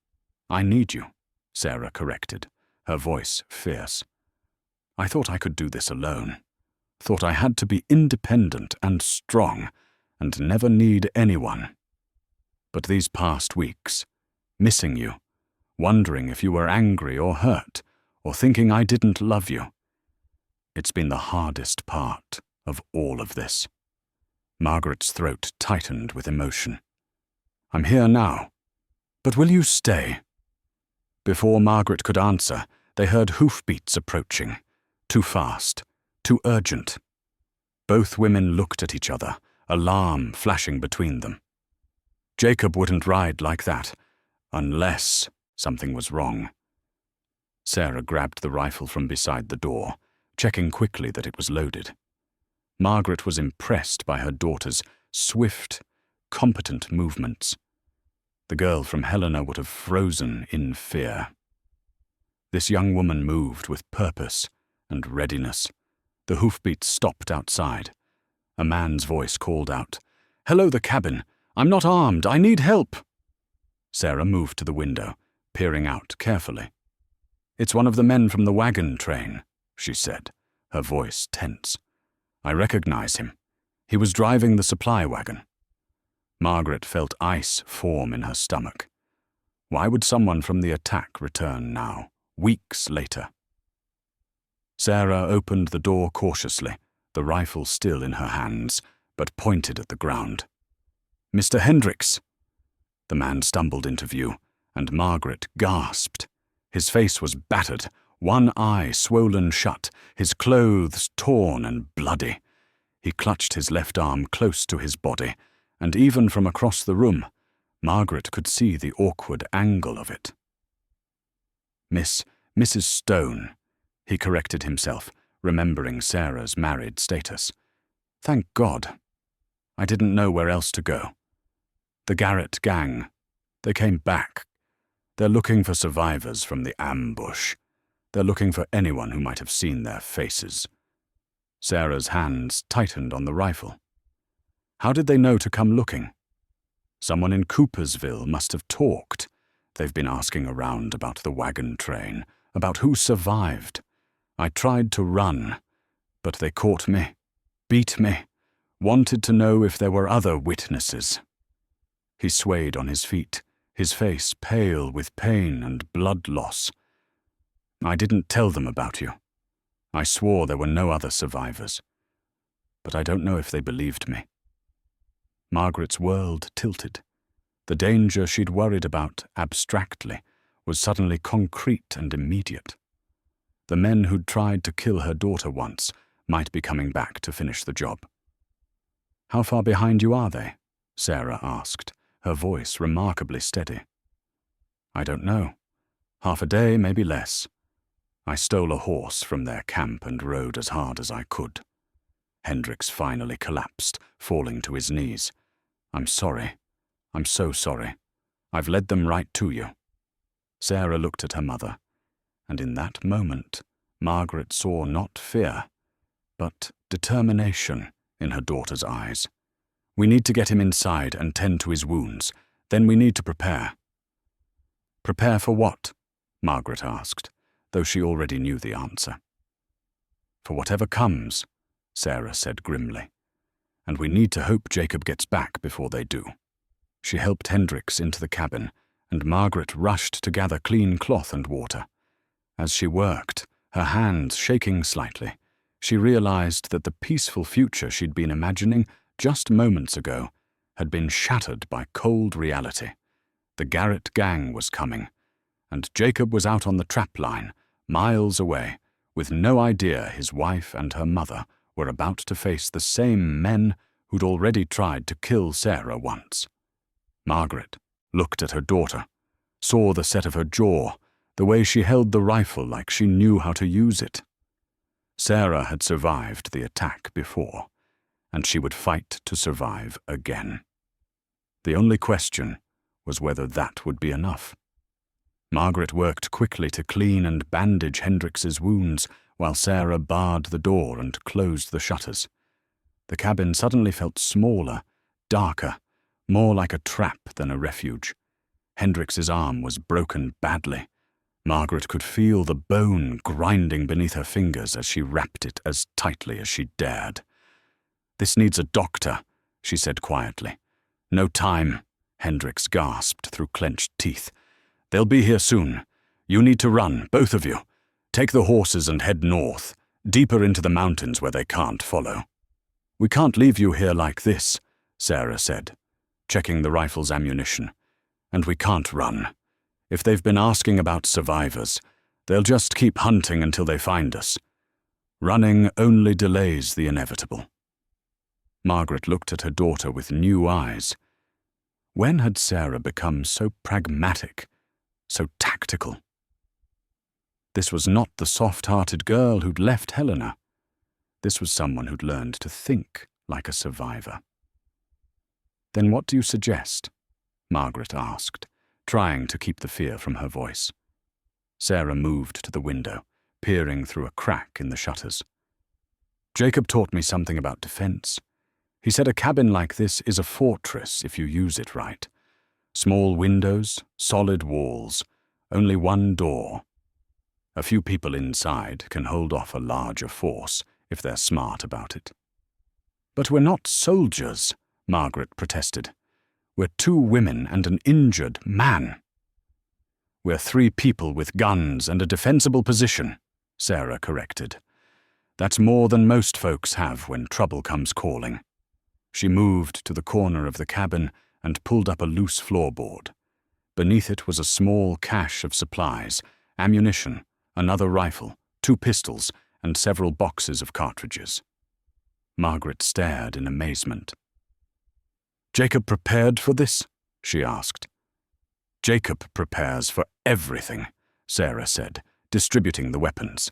I need you, Sarah corrected, her voice fierce. I thought I could do this alone. Thought I had to be independent and strong and never need anyone. But these past weeks, missing you, wondering if you were angry or hurt, or thinking I didn't love you, it's been the hardest part of all of this. Margaret's throat tightened with emotion. I'm here now, but will you stay? Before Margaret could answer, they heard hoofbeats approaching. Too fast, too urgent. Both women looked at each other, alarm flashing between them. Jacob wouldn't ride like that, unless something was wrong. Sarah grabbed the rifle from beside the door, checking quickly that it was loaded. Margaret was impressed by her daughter's swift, competent movements. The girl from Helena would have frozen in fear. This young woman moved with purpose and readiness. The hoofbeats stopped outside. A man's voice called out, "Hello, the cabin. I'm not armed. I need help." Sarah moved to the window, peering out carefully. It's one of the men from the wagon train, she said, her voice tense. I recognize him. He was driving the supply wagon. Margaret felt ice form in her stomach. Why would someone from the attack return now, weeks later? Sarah opened the door cautiously, the rifle still in her hands, but pointed at the ground. Mr. Hendricks! The man stumbled into view, and Margaret gasped. His face was battered, one eye swollen shut, his clothes torn and bloody. He clutched his left arm close to his body, and even from across the room, Margaret could see the awkward angle of it. Mrs. Stone, he corrected himself, remembering Sarah's married status. Thank God. I didn't know where else to go. The Garrett gang, they came back. They're looking for survivors from the ambush. They're looking for anyone who might have seen their faces. Sarah's hands tightened on the rifle. How did they know to come looking? Someone in Coopersville must have talked. They've been asking around about the wagon train, about who survived. I tried to run, but they caught me, beat me, wanted to know if there were other witnesses. He swayed on his feet, his face pale with pain and blood loss. I didn't tell them about you. I swore there were no other survivors. But I don't know if they believed me. Margaret's world tilted. The danger she'd worried about abstractly was suddenly concrete and immediate. The men who'd tried to kill her daughter once might be coming back to finish the job. "How far behind you are they?" Sarah asked, her voice remarkably steady. "I don't know. Half a day, maybe less. I stole a horse from their camp and rode as hard as I could." Hendricks finally collapsed, falling to his knees. "I'm sorry. I'm so sorry. I've led them right to you." Sarah looked at her mother, and in that moment, Margaret saw not fear, but determination in her daughter's eyes. "We need to get him inside and tend to his wounds. Then we need to prepare." "Prepare for what?" Margaret asked, though she already knew the answer. "For whatever comes," Sarah said grimly. "And we need to hope Jacob gets back before they do." She helped Hendricks into the cabin, and Margaret rushed to gather clean cloth and water. As she worked, her hands shaking slightly, she realized that the peaceful future she'd been imagining just moments ago had been shattered by cold reality. The Garrett gang was coming, and Jacob was out on the trap line, miles away, with no idea his wife and her mother were about to face the same men who'd already tried to kill Sarah once. Margaret looked at her daughter, saw the set of her jaw, the way she held the rifle like she knew how to use it. Sarah had survived the attack before, and she would fight to survive again. The only question was whether that would be enough. Margaret worked quickly to clean and bandage Hendricks's wounds while Sarah barred the door and closed the shutters. The cabin suddenly felt smaller, darker, more like a trap than a refuge. Hendricks's arm was broken badly. Margaret could feel the bone grinding beneath her fingers as she wrapped it as tightly as she dared. "This needs a doctor," she said quietly. "No time," Hendricks gasped through clenched teeth. "They'll be here soon. You need to run, both of you. Take the horses and head north, deeper into the mountains where they can't follow." "We can't leave you here like this," Sarah said, checking the rifle's ammunition. "And we can't run. If they've been asking about survivors, they'll just keep hunting until they find us. Running only delays the inevitable." Margaret looked at her daughter with new eyes. When had Sarah become so pragmatic, so tactical? This was not the soft-hearted girl who'd left Helena. This was someone who'd learned to think like a survivor. "Then what do you suggest?" Margaret asked, trying to keep the fear from her voice. Sarah moved to the window, peering through a crack in the shutters. "Jacob taught me something about defense. He said a cabin like this is a fortress if you use it right. Small windows, solid walls, only one door. A few people inside can hold off a larger force if they're smart about it." "But we're not soldiers," Margaret protested. "We're 2 women and an injured man." "We're 3 people with guns and a defensible position," Sarah corrected. "That's more than most folks have when trouble comes calling." She moved to the corner of the cabin and pulled up a loose floorboard. Beneath it was a small cache of supplies, ammunition, another rifle, 2 pistols, and several boxes of cartridges. Margaret stared in amazement. "Jacob prepared for this?" she asked. "Jacob prepares for everything," Sarah said, distributing the weapons.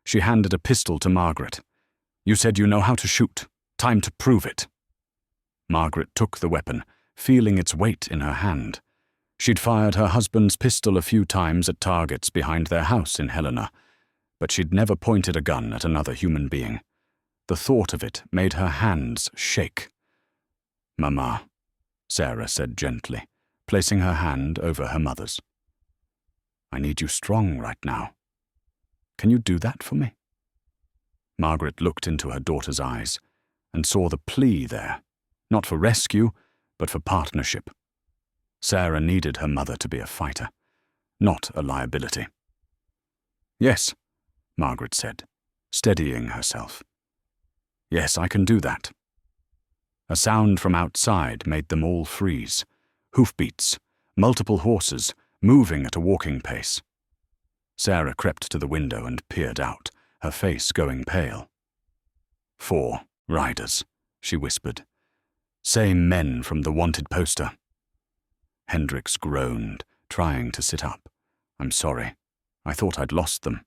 She handed a pistol to Margaret. "You said you know how to shoot. Time to prove it." Margaret took the weapon, feeling its weight in her hand. She'd fired her husband's pistol a few times at targets behind their house in Helena, but she'd never pointed a gun at another human being. The thought of it made her hands shake. "Mama," Sarah said gently, placing her hand over her mother's. "I need you strong right now. Can you do that for me?" Margaret looked into her daughter's eyes and saw the plea there, not for rescue, but for partnership. Sarah needed her mother to be a fighter, not a liability. "Yes," Margaret said, steadying herself. "Yes, I can do that." A sound from outside made them all freeze. Hoofbeats, multiple horses, moving at a walking pace. Sarah crept to the window and peered out, her face going pale. "4 riders," she whispered. "Same men from the wanted poster." Hendricks groaned, trying to sit up. "I'm sorry. I thought I'd lost them."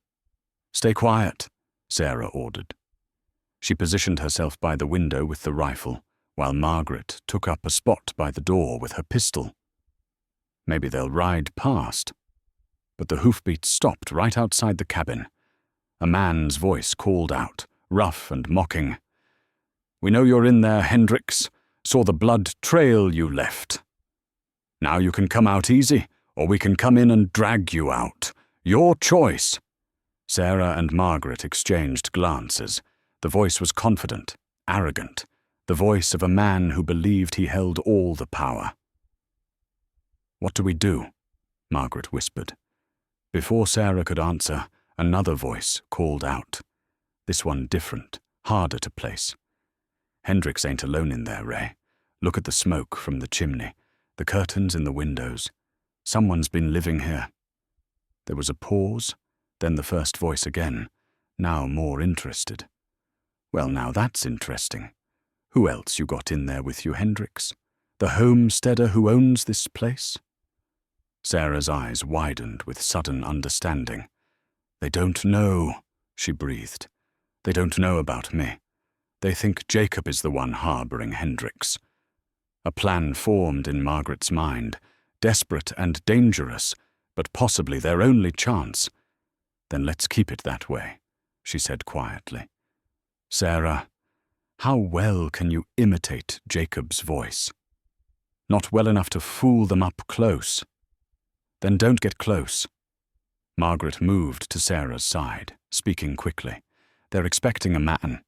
"Stay quiet," Sarah ordered. She positioned herself by the window with the rifle, while Margaret took up a spot by the door with her pistol. Maybe they'll ride past. But the hoofbeats stopped right outside the cabin. A man's voice called out, rough and mocking. "We know you're in there, Hendricks. Saw the blood trail you left. Now you can come out easy, or we can come in and drag you out. Your choice." Sarah and Margaret exchanged glances. The voice was confident, arrogant, the voice of a man who believed he held all the power. "What do we do?" Margaret whispered. Before Sarah could answer, another voice called out. This one different, harder to place. "Hendricks ain't alone in there, Ray. Look at the smoke from the chimney, the curtains in the windows. Someone's been living here." There was a pause, then the first voice again, now more interested. "Well, now that's interesting. Who else you got in there with you, Hendricks? The homesteader who owns this place?" Sarah's eyes widened with sudden understanding. "They don't know," she breathed. "They don't know about me. They think Jacob is the one harboring Hendricks." A plan formed in Margaret's mind, desperate and dangerous, but possibly their only chance. "Then let's keep it that way," she said quietly. "Sarah, how well can you imitate Jacob's voice? Not well enough to fool them up close. Then don't get close." Margaret moved to Sarah's side, speaking quickly. "They're expecting a man.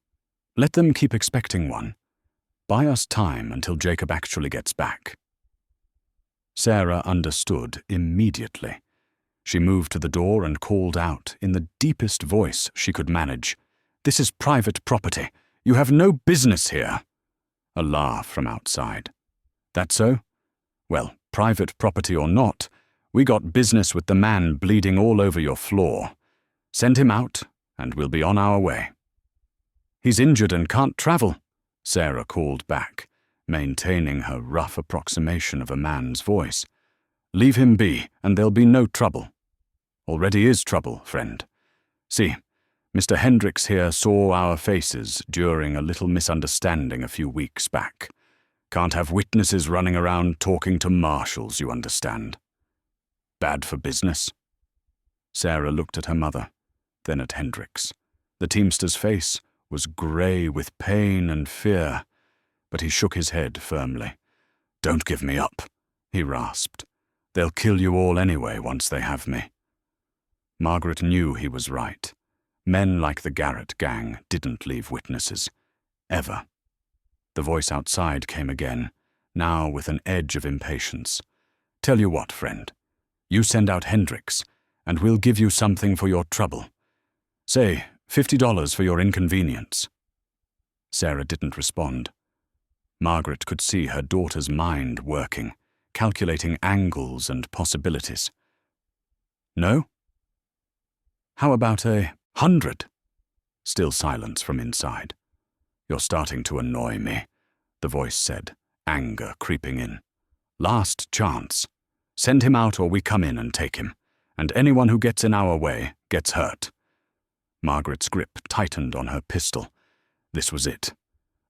Let them keep expecting one. Buy us time until Jacob actually gets back." Sarah understood immediately. She moved to the door and called out in the deepest voice she could manage, "This is private property. You have no business here." A laugh from outside. "That so? Well, private property or not, we got business with the man bleeding all over your floor. Send him out, and we'll be on our way." "He's injured and can't travel," Sarah called back, maintaining her rough approximation of a man's voice. "Leave him be, and there'll be no trouble." "Already is trouble, friend. See, Mr. Hendricks here saw our faces during a little misunderstanding a few weeks back. Can't have witnesses running around talking to marshals, you understand. Bad for business." Sarah looked at her mother, then at Hendricks. The teamster's face was grey with pain and fear, but he shook his head firmly. "Don't give me up," he rasped. "They'll kill you all anyway once they have me." Margaret knew he was right. Men like the Garrett gang didn't leave witnesses. Ever. The voice outside came again, now with an edge of impatience. "Tell you what, friend. You send out Hendricks, and we'll give you something for your trouble. Say, $50 for your inconvenience." Sarah didn't respond. Margaret could see her daughter's mind working, calculating angles and possibilities. "No? How about 100? Still silence from inside. "You're starting to annoy me," the voice said, anger creeping in. "Last chance. Send him out or we come in and take him, and anyone who gets in our way gets hurt." Margaret's grip tightened on her pistol. This was it.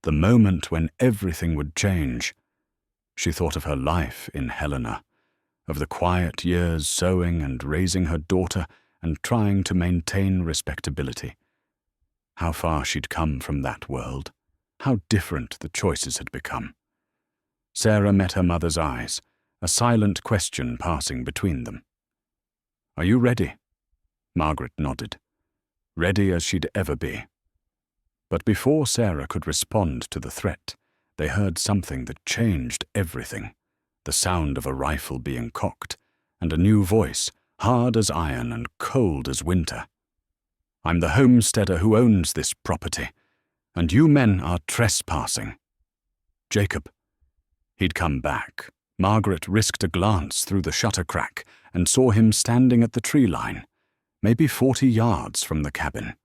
The moment when everything would change. She thought of her life in Helena, of the quiet years sewing and raising her daughter and trying to maintain respectability. How far she'd come from that world. How different the choices had become. Sarah met her mother's eyes, a silent question passing between them. "Are you ready?" Margaret nodded. Ready as she'd ever be. But before Sarah could respond to the threat, they heard something that changed everything. The sound of a rifle being cocked, and a new voice, hard as iron and cold as winter. "I'm the homesteader who owns this property, and you men are trespassing." "Jacob." He'd come back. Margaret risked a glance through the shutter crack and saw him standing at the tree line, maybe 40 yards from the cabin.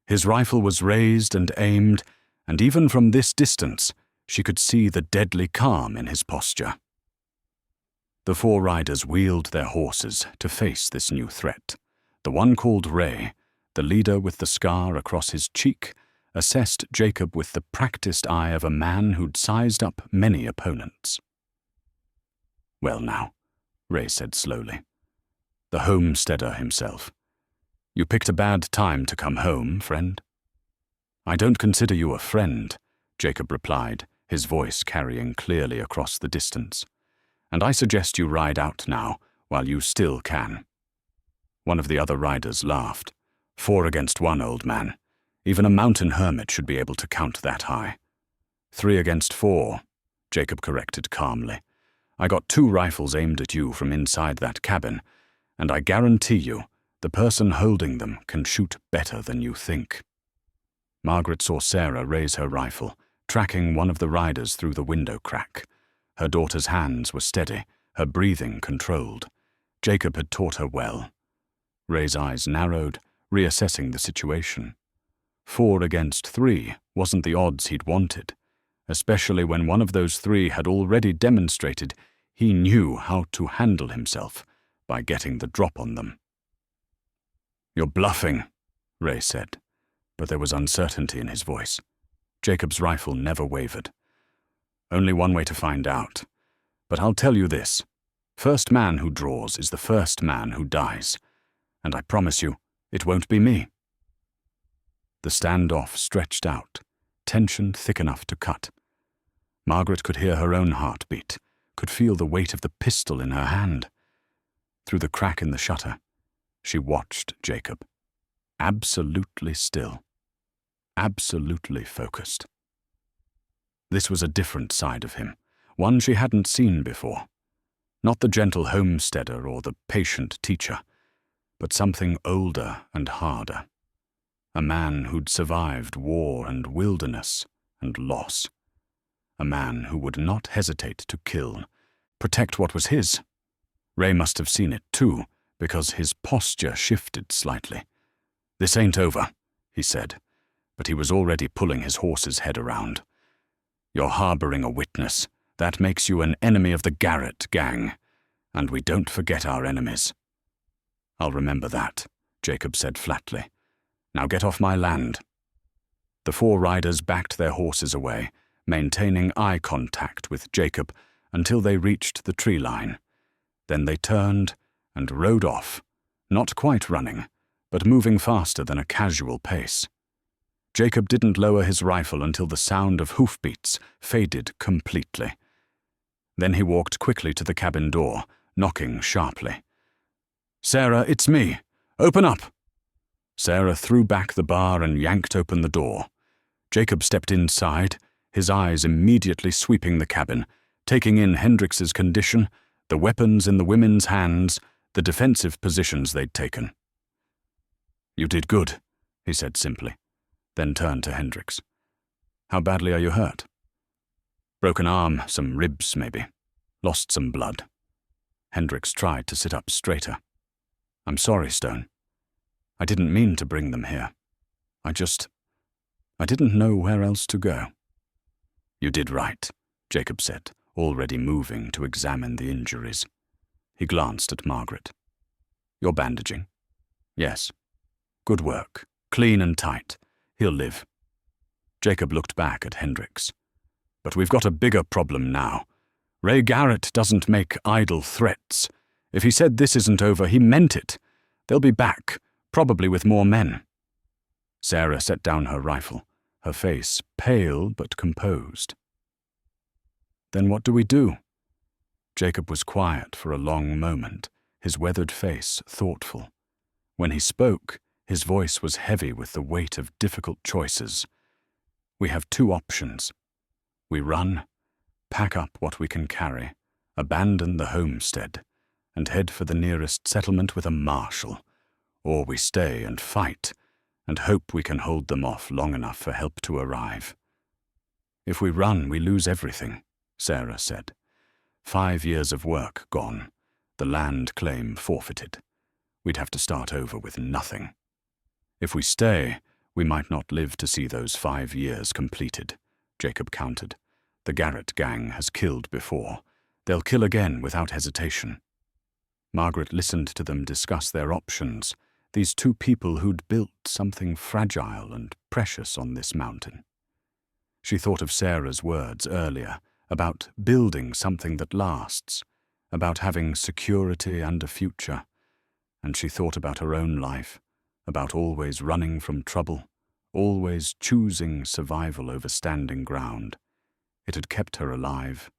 His rifle was raised and aimed, and even from this distance, she could see the deadly calm in his posture. The 4 riders wheeled their horses to face this new threat. The one called Ray, the leader with the scar across his cheek, assessed Jacob with the practiced eye of a man who'd sized up many opponents. "Well now," Ray said slowly. "The homesteader himself. You picked a bad time to come home, friend." "I don't consider you a friend," Jacob replied, his voice carrying clearly across the distance. "And I suggest you ride out now, while you still can." One of the other riders laughed. 4 against 1, old man. Even a mountain hermit should be able to count that high. 3 against 4, Jacob corrected calmly. "I got 2 rifles aimed at you from inside that cabin, and I guarantee you, the person holding them can shoot better than you think." Margaret saw Sarah raise her rifle, tracking one of the riders through the window crack. Her daughter's hands were steady, her breathing controlled. Jacob had taught her well. Ray's eyes narrowed, reassessing the situation. 4 against 3 wasn't the odds he'd wanted, especially when one of those 3 had already demonstrated he knew how to handle himself by getting the drop on them. "You're bluffing," Ray said, but there was uncertainty in his voice. Jacob's rifle never wavered. "Only one way to find out. But I'll tell you this. First man who draws is the first man who dies. And I promise you, it won't be me." The standoff stretched out, tension thick enough to cut. Margaret could hear her own heartbeat, could feel the weight of the pistol in her hand. Through the crack in the shutter, she watched Jacob. Absolutely still. Absolutely focused. This was a different side of him, one she hadn't seen before. Not the gentle homesteader or the patient teacher, but something older and harder. A man who'd survived war and wilderness and loss. A man who would not hesitate to kill, protect what was his. Ray must have seen it too, because his posture shifted slightly. "This ain't over," he said, but he was already pulling his horse's head around. "You're harboring a witness. That makes you an enemy of the Garrett gang, and we don't forget our enemies." "I'll remember that," Jacob said flatly. "Now get off my land." The 4 riders backed their horses away, maintaining eye contact with Jacob until they reached the tree line. Then they turned and rode off, not quite running, but moving faster than a casual pace. Jacob didn't lower his rifle until the sound of hoofbeats faded completely. Then he walked quickly to the cabin door, knocking sharply. "Sarah, it's me. Open up." Sarah threw back the bar and yanked open the door. Jacob stepped inside, his eyes immediately sweeping the cabin, taking in Hendrix's condition, the weapons in the women's hands, the defensive positions they'd taken. "You did good," he said simply, then turned to Hendrix. "How badly are you hurt?" "Broken arm, some ribs maybe. Lost some blood." Hendrix tried to sit up straighter. "I'm sorry, Stone. I didn't mean to bring them here. I didn't know where else to go." "You did right," Jacob said, already moving to examine the injuries. He glanced at Margaret. "You're bandaging?" "Yes." "Good work. Clean and tight. He'll live." Jacob looked back at Hendrix. "But we've got a bigger problem now. Ray Garrett doesn't make idle threats. If he said this isn't over, he meant it. They'll be back, probably with more men." Sarah set down her rifle, her face pale but composed. Then what do we do? Jacob was quiet for a long moment, his weathered face thoughtful. When he spoke, his voice was heavy with the weight of difficult choices. We have two options. We run, pack up what we can carry, abandon the homestead, and head for the nearest settlement with a marshal. Or we stay and fight, and hope we can hold them off long enough for help to arrive. If we run, we lose everything, Sarah said. 5 years of work gone, the land claim forfeited. We'd have to start over with nothing. If we stay, we might not live to see those 5 years completed, Jacob countered. The Garrett gang has killed before. They'll kill again without hesitation. Margaret listened to them discuss their options, these two people who'd built something fragile and precious on this mountain. She thought of Sarah's words earlier, about building something that lasts, about having security and a future, and she thought about her own life, about always running from trouble, always choosing survival over standing ground. It had kept her alive,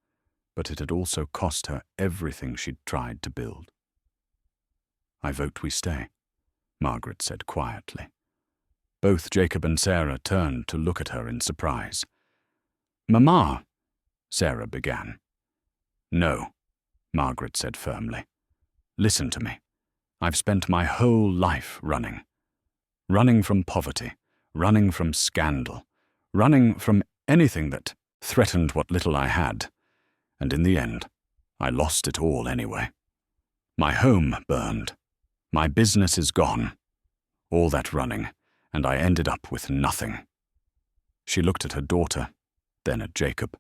but it had also cost her everything she'd tried to build. I vote we stay, Margaret said quietly. Both Jacob and Sarah turned to look at her in surprise. Mama, Sarah began. No, Margaret said firmly. Listen to me. I've spent my whole life running. Running from poverty, running from scandal, running from anything that threatened what little I had. And in the end, I lost it all anyway. My home burned. My business is gone. All that running, and I ended up with nothing. She looked at her daughter, then at Jacob.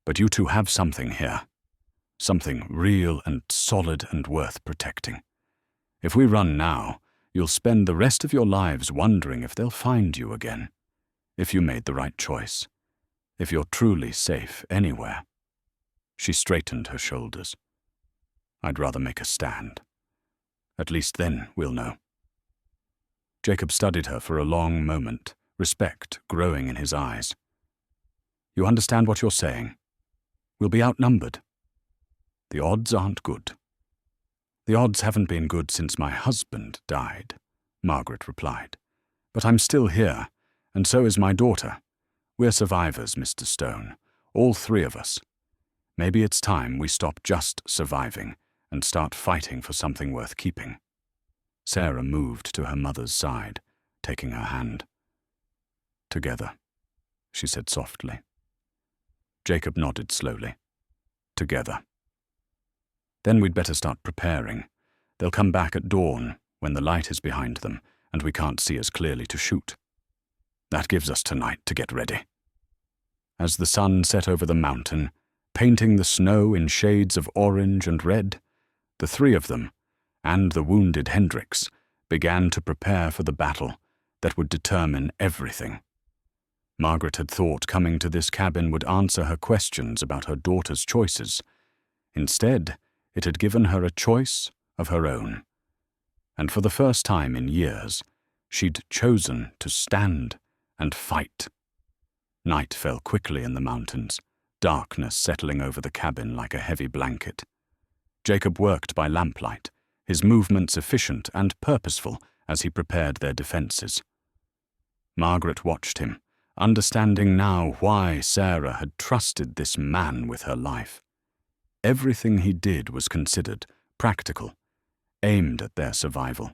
But you two have something here. Something real and solid and worth protecting. If we run now, you'll spend the rest of your lives wondering if they'll find you again. If you made the right choice. If you're truly safe anywhere. She straightened her shoulders. I'd rather make a stand. At least then we'll know. Jacob studied her for a long moment, respect growing in his eyes. You understand what you're saying? We'll be outnumbered. The odds aren't good. The odds haven't been good since my husband died, Margaret replied. But I'm still here, and so is my daughter. We're survivors, Mr. Stone, all three of us. Maybe it's time we stop just surviving and start fighting for something worth keeping. Sarah moved to her mother's side, taking her hand. Together, she said softly. Jacob nodded slowly. Together. Then we'd better start preparing. They'll come back at dawn, when the light is behind them, and we can't see as clearly to shoot. That gives us tonight to get ready. As the sun set over the mountain, painting the snow in shades of orange and red, the three of them, and the wounded Hendricks, began to prepare for the battle that would determine everything. Margaret had thought coming to this cabin would answer her questions about her daughter's choices. Instead, it had given her a choice of her own. And for the first time in years, she'd chosen to stand and fight. Night fell quickly in the mountains, darkness settling over the cabin like a heavy blanket. Jacob worked by lamplight, his movements efficient and purposeful as he prepared their defenses. Margaret watched him, understanding now why Sarah had trusted this man with her life. Everything he did was considered, practical, aimed at their survival.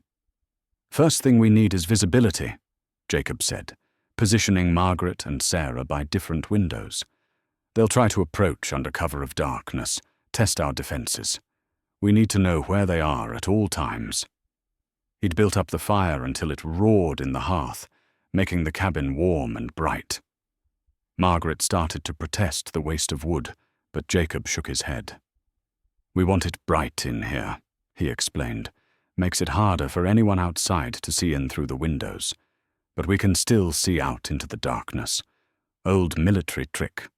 First thing we need is visibility, Jacob said, positioning Margaret and Sarah by different windows. They'll try to approach under cover of darkness, test our defenses. We need to know where they are at all times. He'd built up the fire until it roared in the hearth, making the cabin warm and bright. Margaret started to protest the waste of wood, but Jacob shook his head. We want it bright in here, he explained. Makes it harder for anyone outside to see in through the windows. But we can still see out into the darkness. Old military trick.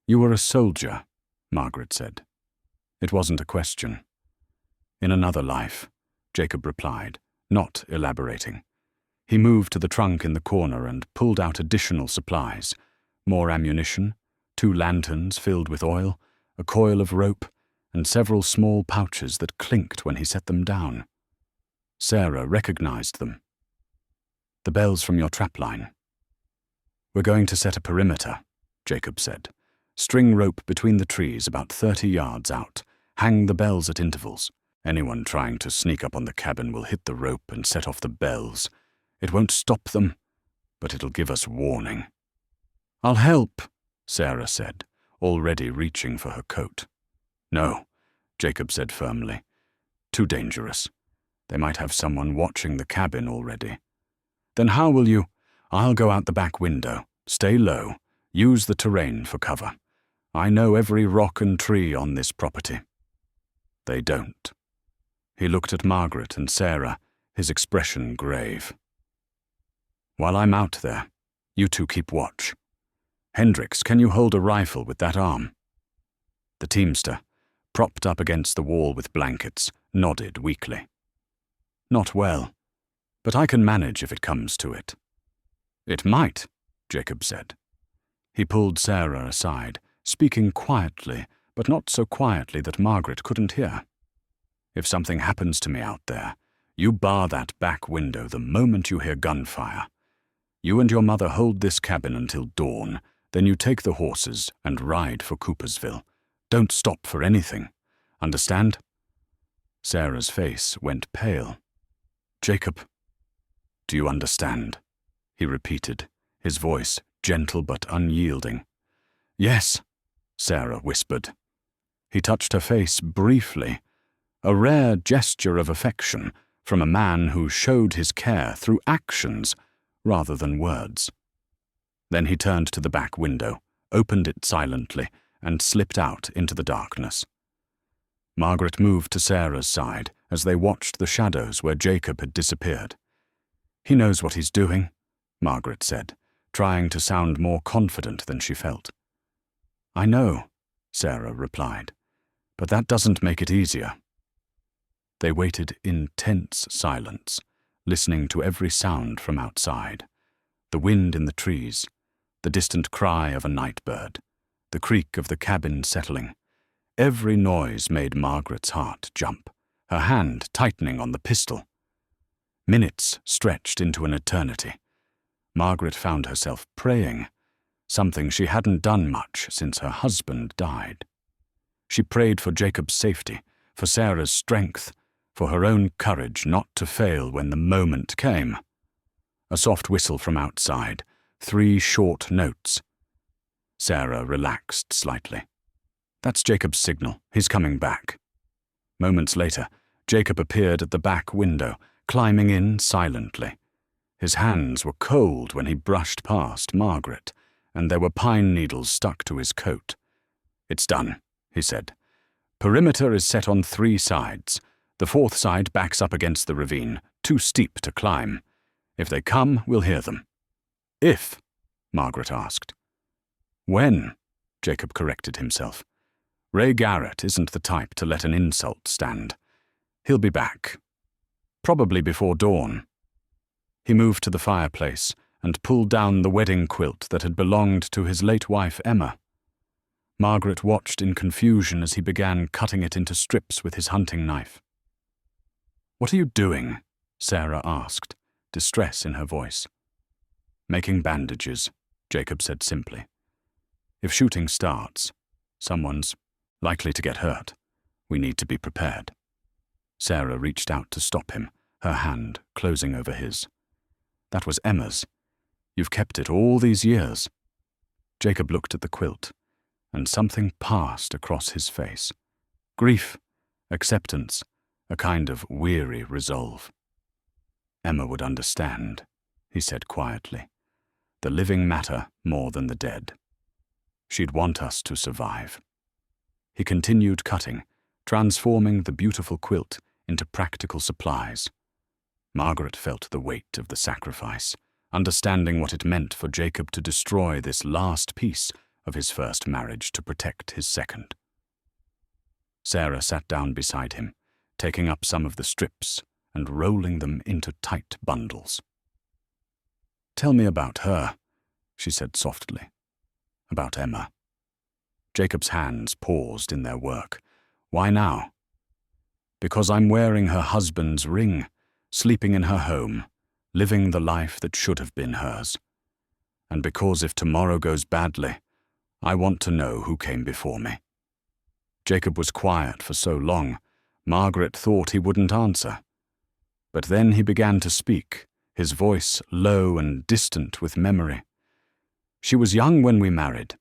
You were a soldier, Margaret said. It wasn't a question. In another life, Jacob replied, not elaborating. He moved to the trunk in the corner and pulled out additional supplies, more ammunition, 2 lanterns filled with oil, a coil of rope, and several small pouches that clinked when he set them down. Sarah recognized them. "The bells from your trapline." "We're going to set a perimeter," Jacob said. "String rope between the trees about 30 yards out. Hang the bells at intervals. Anyone trying to sneak up on the cabin will hit the rope and set off the bells. It won't stop them, but it'll give us warning." "I'll help," Sarah said, already reaching for her coat. "No," Jacob said firmly. "Too dangerous. They might have someone watching the cabin already." "Then how will you—" "I'll go out the back window. Stay low. Use the terrain for cover. I know every rock and tree on this property." They don't. He looked at Margaret and Sarah, his expression grave. "While I'm out there, you two keep watch. Hendricks, can you hold a rifle with that arm?" The teamster, propped up against the wall with blankets, nodded weakly. "Not well, but I can manage if it comes to it." "It might," Jacob said. He pulled Sarah aside, speaking quietly, but not so quietly that Margaret couldn't hear. "If something happens to me out there, you bar that back window the moment you hear gunfire. You and your mother hold this cabin until dawn, then you take the horses and ride for Coopersville. Don't stop for anything. Understand?" Sarah's face went pale. "Jacob, do you understand?" he repeated, his voice gentle but unyielding. "Yes," Sarah whispered. He touched her face briefly, a rare gesture of affection from a man who showed his care through actions rather than words. Then he turned to the back window, opened it silently, and slipped out into the darkness. Margaret moved to Sarah's side as they watched the shadows where Jacob had disappeared. "He knows what he's doing," Margaret said, trying to sound more confident than she felt. "I know," Sarah replied, "but that doesn't make it easier." They waited in tense silence, listening to every sound from outside. The wind in the trees, the distant cry of a night bird, the creak of the cabin settling. Every noise made Margaret's heart jump, her hand tightening on the pistol. Minutes stretched into an eternity. Margaret found herself praying, something she hadn't done much since her husband died. She prayed for Jacob's safety, for Sarah's strength, for her own courage not to fail when the moment came. A soft whistle from outside, 3 short notes. Sarah relaxed slightly. "That's Jacob's signal. He's coming back." Moments later, Jacob appeared at the back window, climbing in silently. His hands were cold when he brushed past Margaret, and there were pine needles stuck to his coat. "It's done," he said. "Perimeter is set on 3 sides. The 4th side backs up against the ravine, too steep to climb. If they come, we'll hear them." "If?" Margaret asked. "When?" Jacob corrected himself. "Ray Garrett isn't the type to let an insult stand. He'll be back. Probably before dawn." He moved to the fireplace and pulled down the wedding quilt that had belonged to his late wife, Emma. Margaret watched in confusion as he began cutting it into strips with his hunting knife. "What are you doing?" Sarah asked, distress in her voice. "Making bandages," Jacob said simply. "If shooting starts, someone's likely to get hurt. We need to be prepared." Sarah reached out to stop him, her hand closing over his. "That was Emma's. You've kept it all these years." Jacob looked at the quilt, and something passed across his face. Grief, acceptance, a kind of weary resolve. "Emma would understand," he said quietly. "The living matter more than the dead. She'd want us to survive." He continued cutting, transforming the beautiful quilt into practical supplies. Margaret felt the weight of the sacrifice, understanding what it meant for Jacob to destroy this last piece of his first marriage to protect his second. Sarah sat down beside him, taking up some of the strips and rolling them into tight bundles. "Tell me about her," she said softly. "About Emma." Jacob's hands paused in their work. Why now? Because I'm wearing her husband's ring, sleeping in her home, living the life that should have been hers. And because if tomorrow goes badly, I want to know who came before me. Jacob was quiet for so long, Margaret thought he wouldn't answer. But then he began to speak, his voice low and distant with memory. She was young when we married.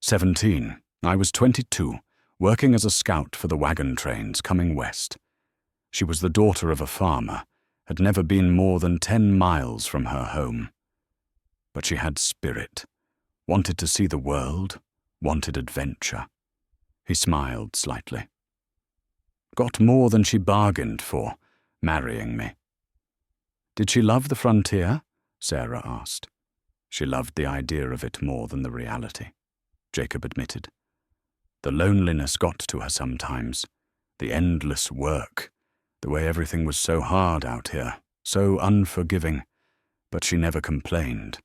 17. I was 22, working as a scout for the wagon trains coming west. She was the daughter of a farmer, had never been more than 10 miles from her home. But she had spirit, wanted to see the world, wanted adventure. He smiled slightly. Got more than she bargained for, marrying me. Did she love the frontier? Sarah asked. She loved the idea of it more than the reality, Jacob admitted. The loneliness got to her sometimes, the endless work, the way everything was so hard out here, so unforgiving, but she never complained.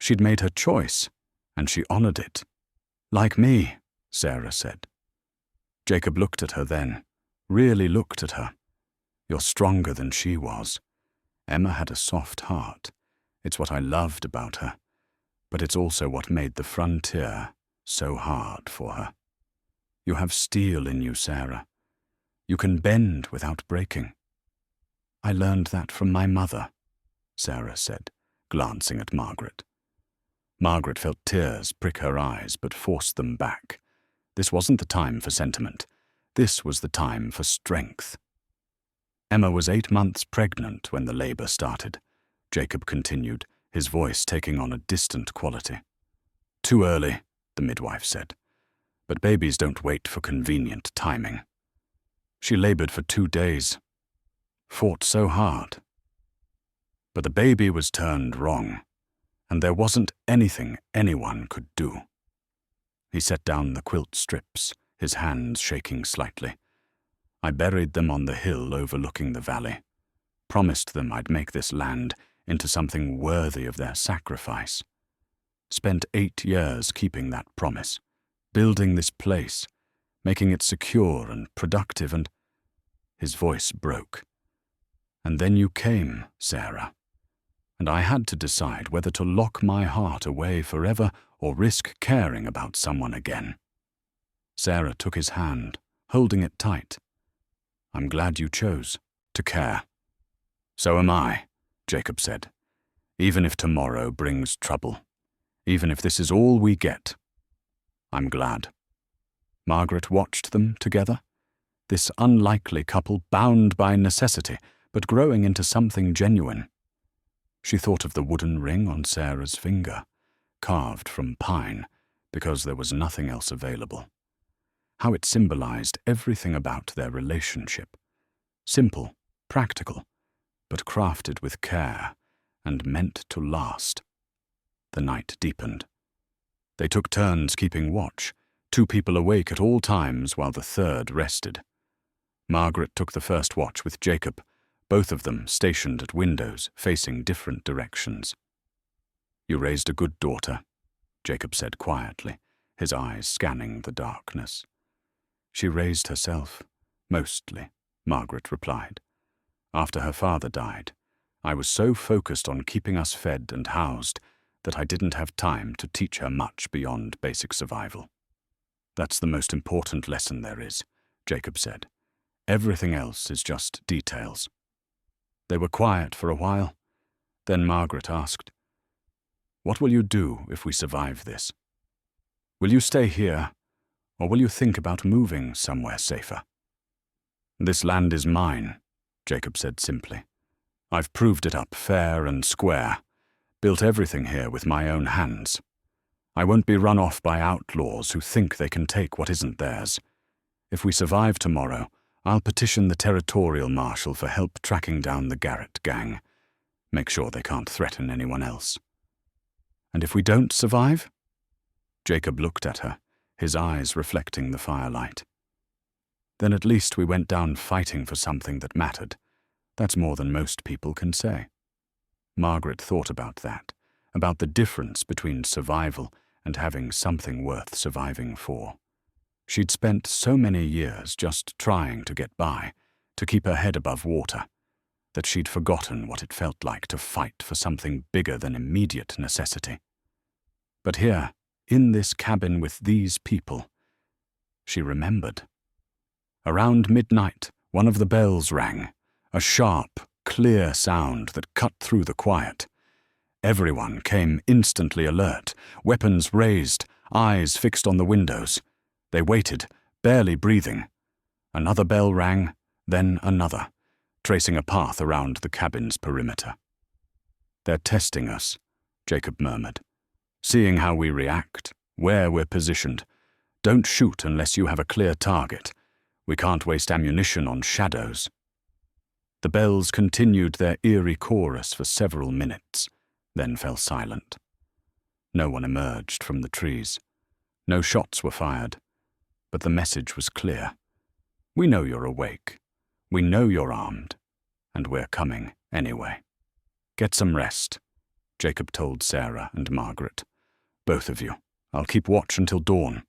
She'd made her choice, and she honored it. Like me, Sarah said. Jacob looked at her then, really looked at her. You're stronger than she was. Emma had a soft heart. It's what I loved about her, but it's also what made the frontier so hard for her. You have steel in you, Sarah. You can bend without breaking. I learned that from my mother, Sarah said, glancing at Margaret. Margaret felt tears prick her eyes but forced them back. This wasn't the time for sentiment. This was the time for strength. Emma was 8 months pregnant when the labor started, Jacob continued, his voice taking on a distant quality. Too early, the midwife said. But babies don't wait for convenient timing. She labored for 2 days, fought so hard. But the baby was turned wrong, and there wasn't anything anyone could do. He set down the quilt strips, his hands shaking slightly. I buried them on the hill overlooking the valley, promised them I'd make this land into something worthy of their sacrifice. Spent 8 years keeping that promise, building this place, making it secure and productive, and his voice broke. And then you came, Sarah, and I had to decide whether to lock my heart away forever or risk caring about someone again. Sarah took his hand, holding it tight. I'm glad you chose to care. So am I, Jacob said. Even if tomorrow brings trouble, even if this is all we get, I'm glad. Margaret watched them together, this unlikely couple bound by necessity, but growing into something genuine. She thought of the wooden ring on Sarah's finger, carved from pine, because there was nothing else available. How it symbolized everything about their relationship. Simple, practical, but crafted with care and meant to last. The night deepened. They took turns keeping watch, 2 people awake at all times while the third rested. Margaret took the first watch with Jacob, both of them stationed at windows facing different directions. You raised a good daughter, Jacob said quietly, his eyes scanning the darkness. She raised herself, mostly, Margaret replied. After her father died, I was so focused on keeping us fed and housed that I didn't have time to teach her much beyond basic survival. That's the most important lesson there is, Jacob said. Everything else is just details. They were quiet for a while. Then Margaret asked, What will you do if we survive this? Will you stay here, or will you think about moving somewhere safer? This land is mine, Jacob said simply. I've proved it up fair and square, built everything here with my own hands. I won't be run off by outlaws who think they can take what isn't theirs. If we survive tomorrow, I'll petition the territorial marshal for help tracking down the Garrett gang. Make sure they can't threaten anyone else. And if we don't survive? Jacob looked at her, his eyes reflecting the firelight. Then at least we went down fighting for something that mattered. That's more than most people can say. Margaret thought about that, about the difference between survival and having something worth surviving for. She'd spent so many years just trying to get by, to keep her head above water, that she'd forgotten what it felt like to fight for something bigger than immediate necessity. But here, in this cabin with these people, she remembered. Around midnight, one of the bells rang, a sharp, clear sound that cut through the quiet. Everyone came instantly alert, weapons raised, eyes fixed on the windows. They waited, barely breathing. Another bell rang, then another, tracing a path around the cabin's perimeter. "They're testing us," Jacob murmured. "Seeing how we react, where we're positioned. Don't shoot unless you have a clear target. We can't waste ammunition on shadows." The bells continued their eerie chorus for several minutes, then fell silent. No one emerged from the trees. No shots were fired, but the message was clear. "We know you're awake. We know you're armed, and we're coming anyway." "Get some rest," Jacob told Sarah and Margaret. "Both of you. I'll keep watch until dawn."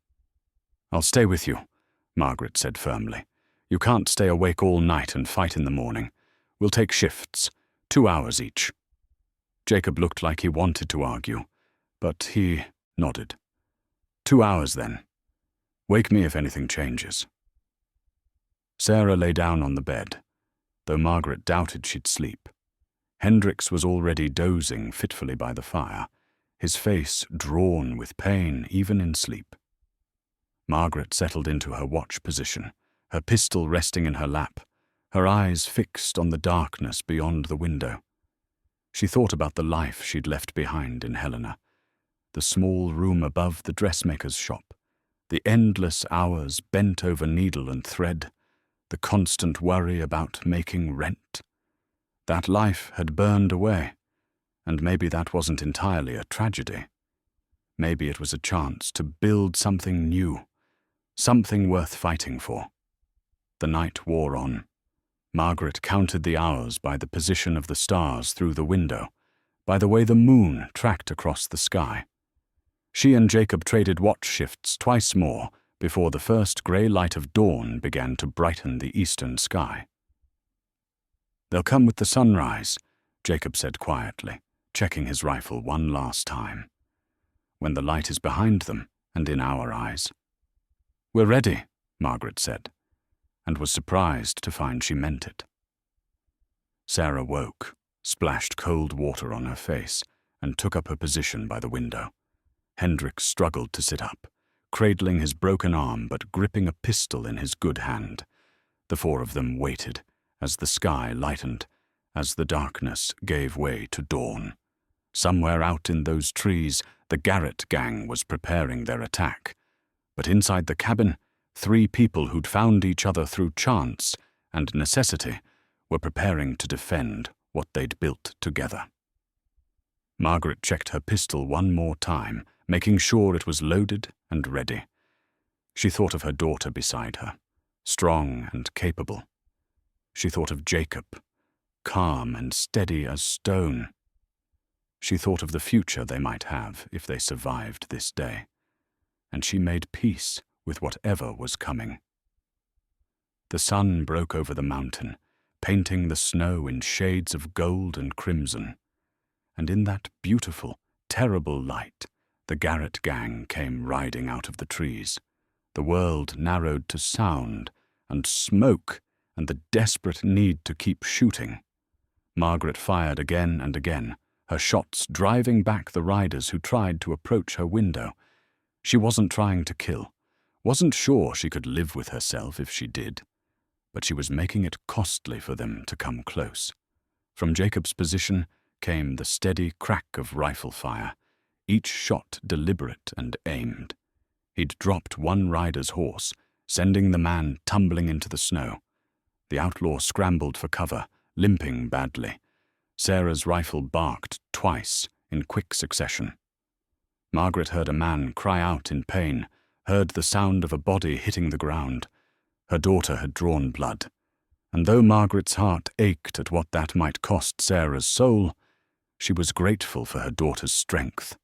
"I'll stay with you," Margaret said firmly. "You can't stay awake all night and fight in the morning. We'll take shifts, 2 hours each." Jacob looked like he wanted to argue, but he nodded. "2 hours, then. Wake me if anything changes." Sarah lay down on the bed, though Margaret doubted she'd sleep. Hendricks was already dozing fitfully by the fire, his face drawn with pain even in sleep. Margaret settled into her watch position, her pistol resting in her lap, her eyes fixed on the darkness beyond the window. She thought about the life she'd left behind in Helena, the small room above the dressmaker's shop, the endless hours bent over needle and thread, the constant worry about making rent. That life had burned away, and maybe that wasn't entirely a tragedy. Maybe it was a chance to build something new, something worth fighting for. The night wore on. Margaret counted the hours by the position of the stars through the window, by the way the moon tracked across the sky. She and Jacob traded watch shifts twice more before the first grey light of dawn began to brighten the eastern sky. "They'll come with the sunrise," Jacob said quietly, checking his rifle one last time. "When the light is behind them and in our eyes." "We're ready," Margaret said, and was surprised to find she meant it. Sarah woke, splashed cold water on her face, and took up her position by the window. Hendricks struggled to sit up, cradling his broken arm but gripping a pistol in his good hand. The four of them waited as the sky lightened, as the darkness gave way to dawn. Somewhere out in those trees, the Garrett gang was preparing their attack. But inside the cabin, 3 people who'd found each other through chance and necessity were preparing to defend what they'd built together. Margaret checked her pistol one more time, making sure it was loaded and ready. She thought of her daughter beside her, strong and capable. She thought of Jacob, calm and steady as stone. She thought of the future they might have if they survived this day, and she made peace with whatever was coming. The sun broke over the mountain, painting the snow in shades of gold and crimson, and in that beautiful, terrible light, the Garrett gang came riding out of the trees. The world narrowed to sound and smoke and the desperate need to keep shooting. Margaret fired again and again, her shots driving back the riders who tried to approach her window. She wasn't trying to kill, wasn't sure she could live with herself if she did, but she was making it costly for them to come close. From Jacob's position came the steady crack of rifle fire, each shot deliberate and aimed. He'd dropped one rider's horse, sending the man tumbling into the snow. The outlaw scrambled for cover, limping badly. Sarah's rifle barked twice in quick succession. Margaret heard a man cry out in pain, heard the sound of a body hitting the ground. Her daughter had drawn blood, and though Margaret's heart ached at what that might cost Sarah's soul, she was grateful for her daughter's strength.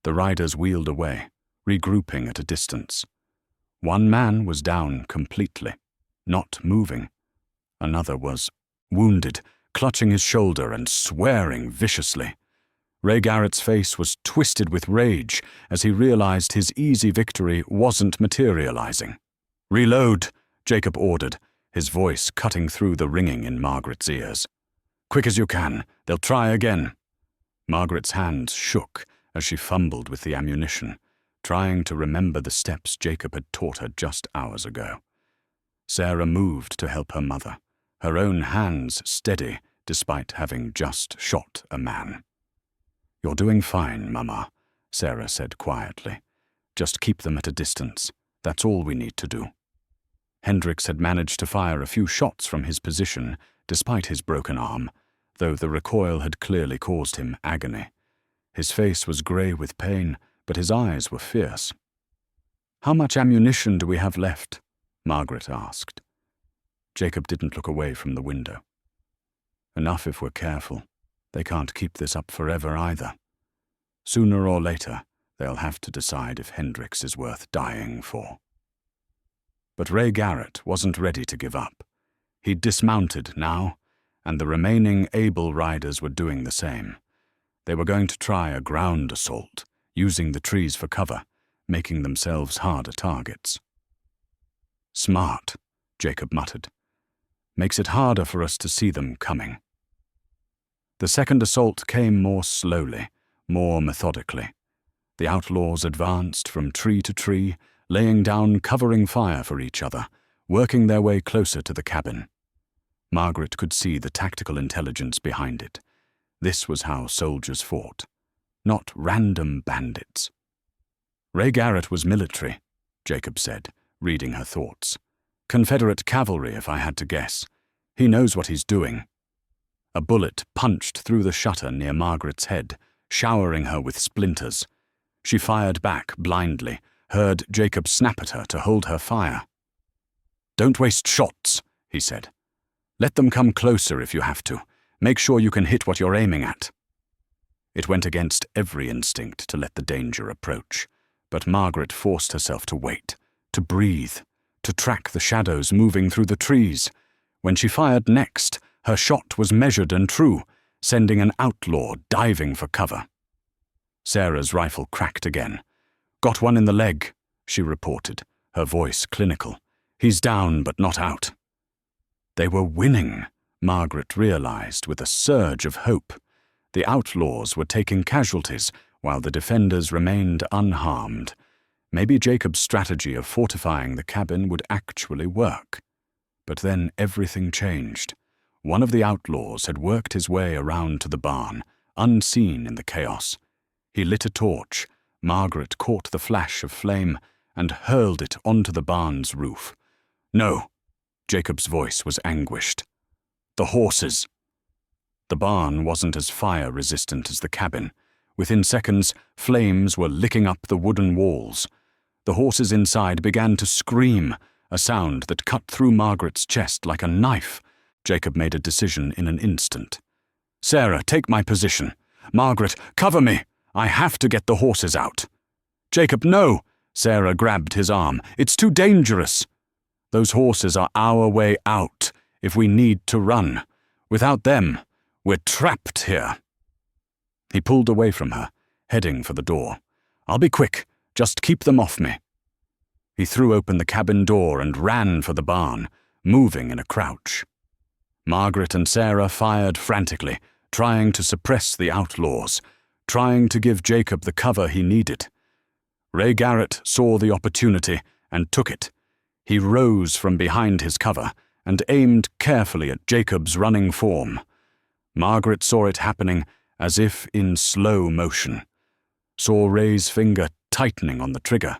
The riders wheeled away, regrouping at a distance. One man was down completely, not moving. Another was wounded, clutching his shoulder and swearing viciously. Ray Garrett's face was twisted with rage as he realized his easy victory wasn't materializing. "Reload," Jacob ordered, his voice cutting through the ringing in Margaret's ears. "Quick as you can. They'll try again." Margaret's hands shook as she fumbled with the ammunition, trying to remember the steps Jacob had taught her just hours ago. Sarah moved to help her mother, her own hands steady despite having just shot a man. "You're doing fine, Mama," Sarah said quietly. "Just keep them at a distance. That's all we need to do." Hendricks had managed to fire a few shots from his position despite his broken arm, though the recoil had clearly caused him agony. His face was grey with pain, but his eyes were fierce. "How much ammunition do we have left?" Margaret asked. Jacob didn't look away from the window. "Enough if we're careful. They can't keep this up forever either. Sooner or later, they'll have to decide if Hendricks is worth dying for." But Ray Garrett wasn't ready to give up. He'd dismounted now, and the remaining able riders were doing the same. They were going to try a ground assault, using the trees for cover, making themselves harder targets. "Smart," Jacob muttered. "Makes it harder for us to see them coming." The second assault came more slowly, more methodically. The outlaws advanced from tree to tree, laying down covering fire for each other, working their way closer to the cabin. Margaret could see the tactical intelligence behind it. This was how soldiers fought, not random bandits. "Ray Garrett was military," Jacob said, reading her thoughts. "Confederate cavalry, if I had to guess. He knows what he's doing." A bullet punched through the shutter near Margaret's head, showering her with splinters. She fired back blindly, heard Jacob snap at her to hold her fire. "Don't waste shots," he said. "Let them come closer if you have to. Make sure you can hit what you're aiming at." It went against every instinct to let the danger approach, but Margaret forced herself to wait, to breathe, to track the shadows moving through the trees. When she fired next, her shot was measured and true, sending an outlaw diving for cover. Sarah's rifle cracked again. "Got one in the leg," she reported, her voice clinical. "He's down but not out." They were winning, Margaret realized with a surge of hope. The outlaws were taking casualties while the defenders remained unharmed. Maybe Jacob's strategy of fortifying the cabin would actually work. But then everything changed. One of the outlaws had worked his way around to the barn, unseen in the chaos. He lit a torch. Margaret caught the flash of flame and hurled it onto the barn's roof. "No!" Jacob's voice was anguished. "The horses!" The barn wasn't as fire-resistant as the cabin. Within seconds, flames were licking up the wooden walls. The horses inside began to scream, a sound that cut through Margaret's chest like a knife. Jacob made a decision in an instant. "Sarah, take my position. Margaret, cover me. I have to get the horses out." "Jacob, no!" Sarah grabbed his arm. "It's too dangerous." "Those horses are our way out if we need to run. Without them, we're trapped here." He pulled away from her, heading for the door. "I'll be quick. Just keep them off me." He threw open the cabin door and ran for the barn, moving in a crouch. Margaret and Sarah fired frantically, trying to suppress the outlaws, trying to give Jacob the cover he needed. Ray Garrett saw the opportunity and took it. He rose from behind his cover and aimed carefully at Jacob's running form. Margaret saw it happening as if in slow motion, saw Ray's finger tightening on the trigger,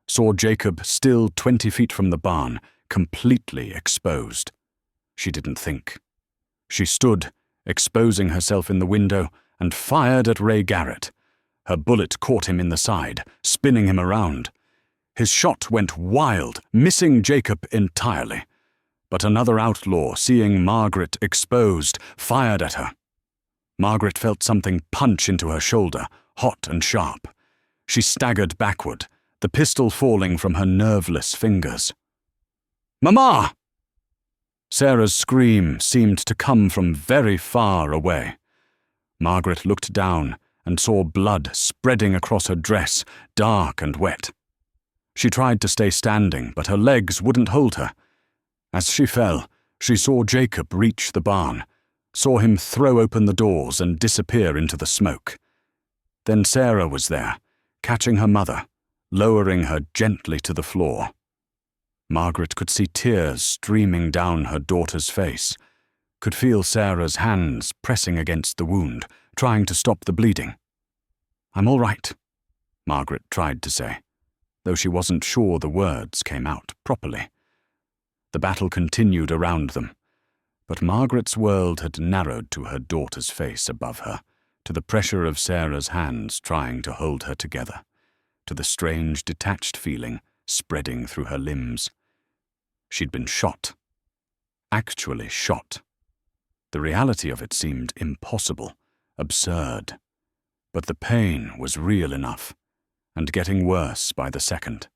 saw Jacob still 20 feet from the barn, completely exposed. She didn't think. She stood, exposing herself in the window, and fired at Ray Garrett. Her bullet caught him in the side, spinning him around. His shot went wild, missing Jacob entirely. But another outlaw, seeing Margaret exposed, fired at her. Margaret felt something punch into her shoulder, hot and sharp. She staggered backward, the pistol falling from her nerveless fingers. "Mama!" Sarah's scream seemed to come from very far away. Margaret looked down and saw blood spreading across her dress, dark and wet. She tried to stay standing, but her legs wouldn't hold her. As she fell, she saw Jacob reach the barn, saw him throw open the doors and disappear into the smoke. Then Sarah was there, catching her mother, lowering her gently to the floor. Margaret could see tears streaming down her daughter's face, could feel Sarah's hands pressing against the wound, trying to stop the bleeding. "I'm all right," Margaret tried to say, though she wasn't sure the words came out properly. The battle continued around them, but Margaret's world had narrowed to her daughter's face above her, to the pressure of Sarah's hands trying to hold her together, to the strange detached feeling spreading through her limbs. She'd been shot. Actually shot. The reality of it seemed impossible, absurd. But the pain was real enough, and getting worse by the second.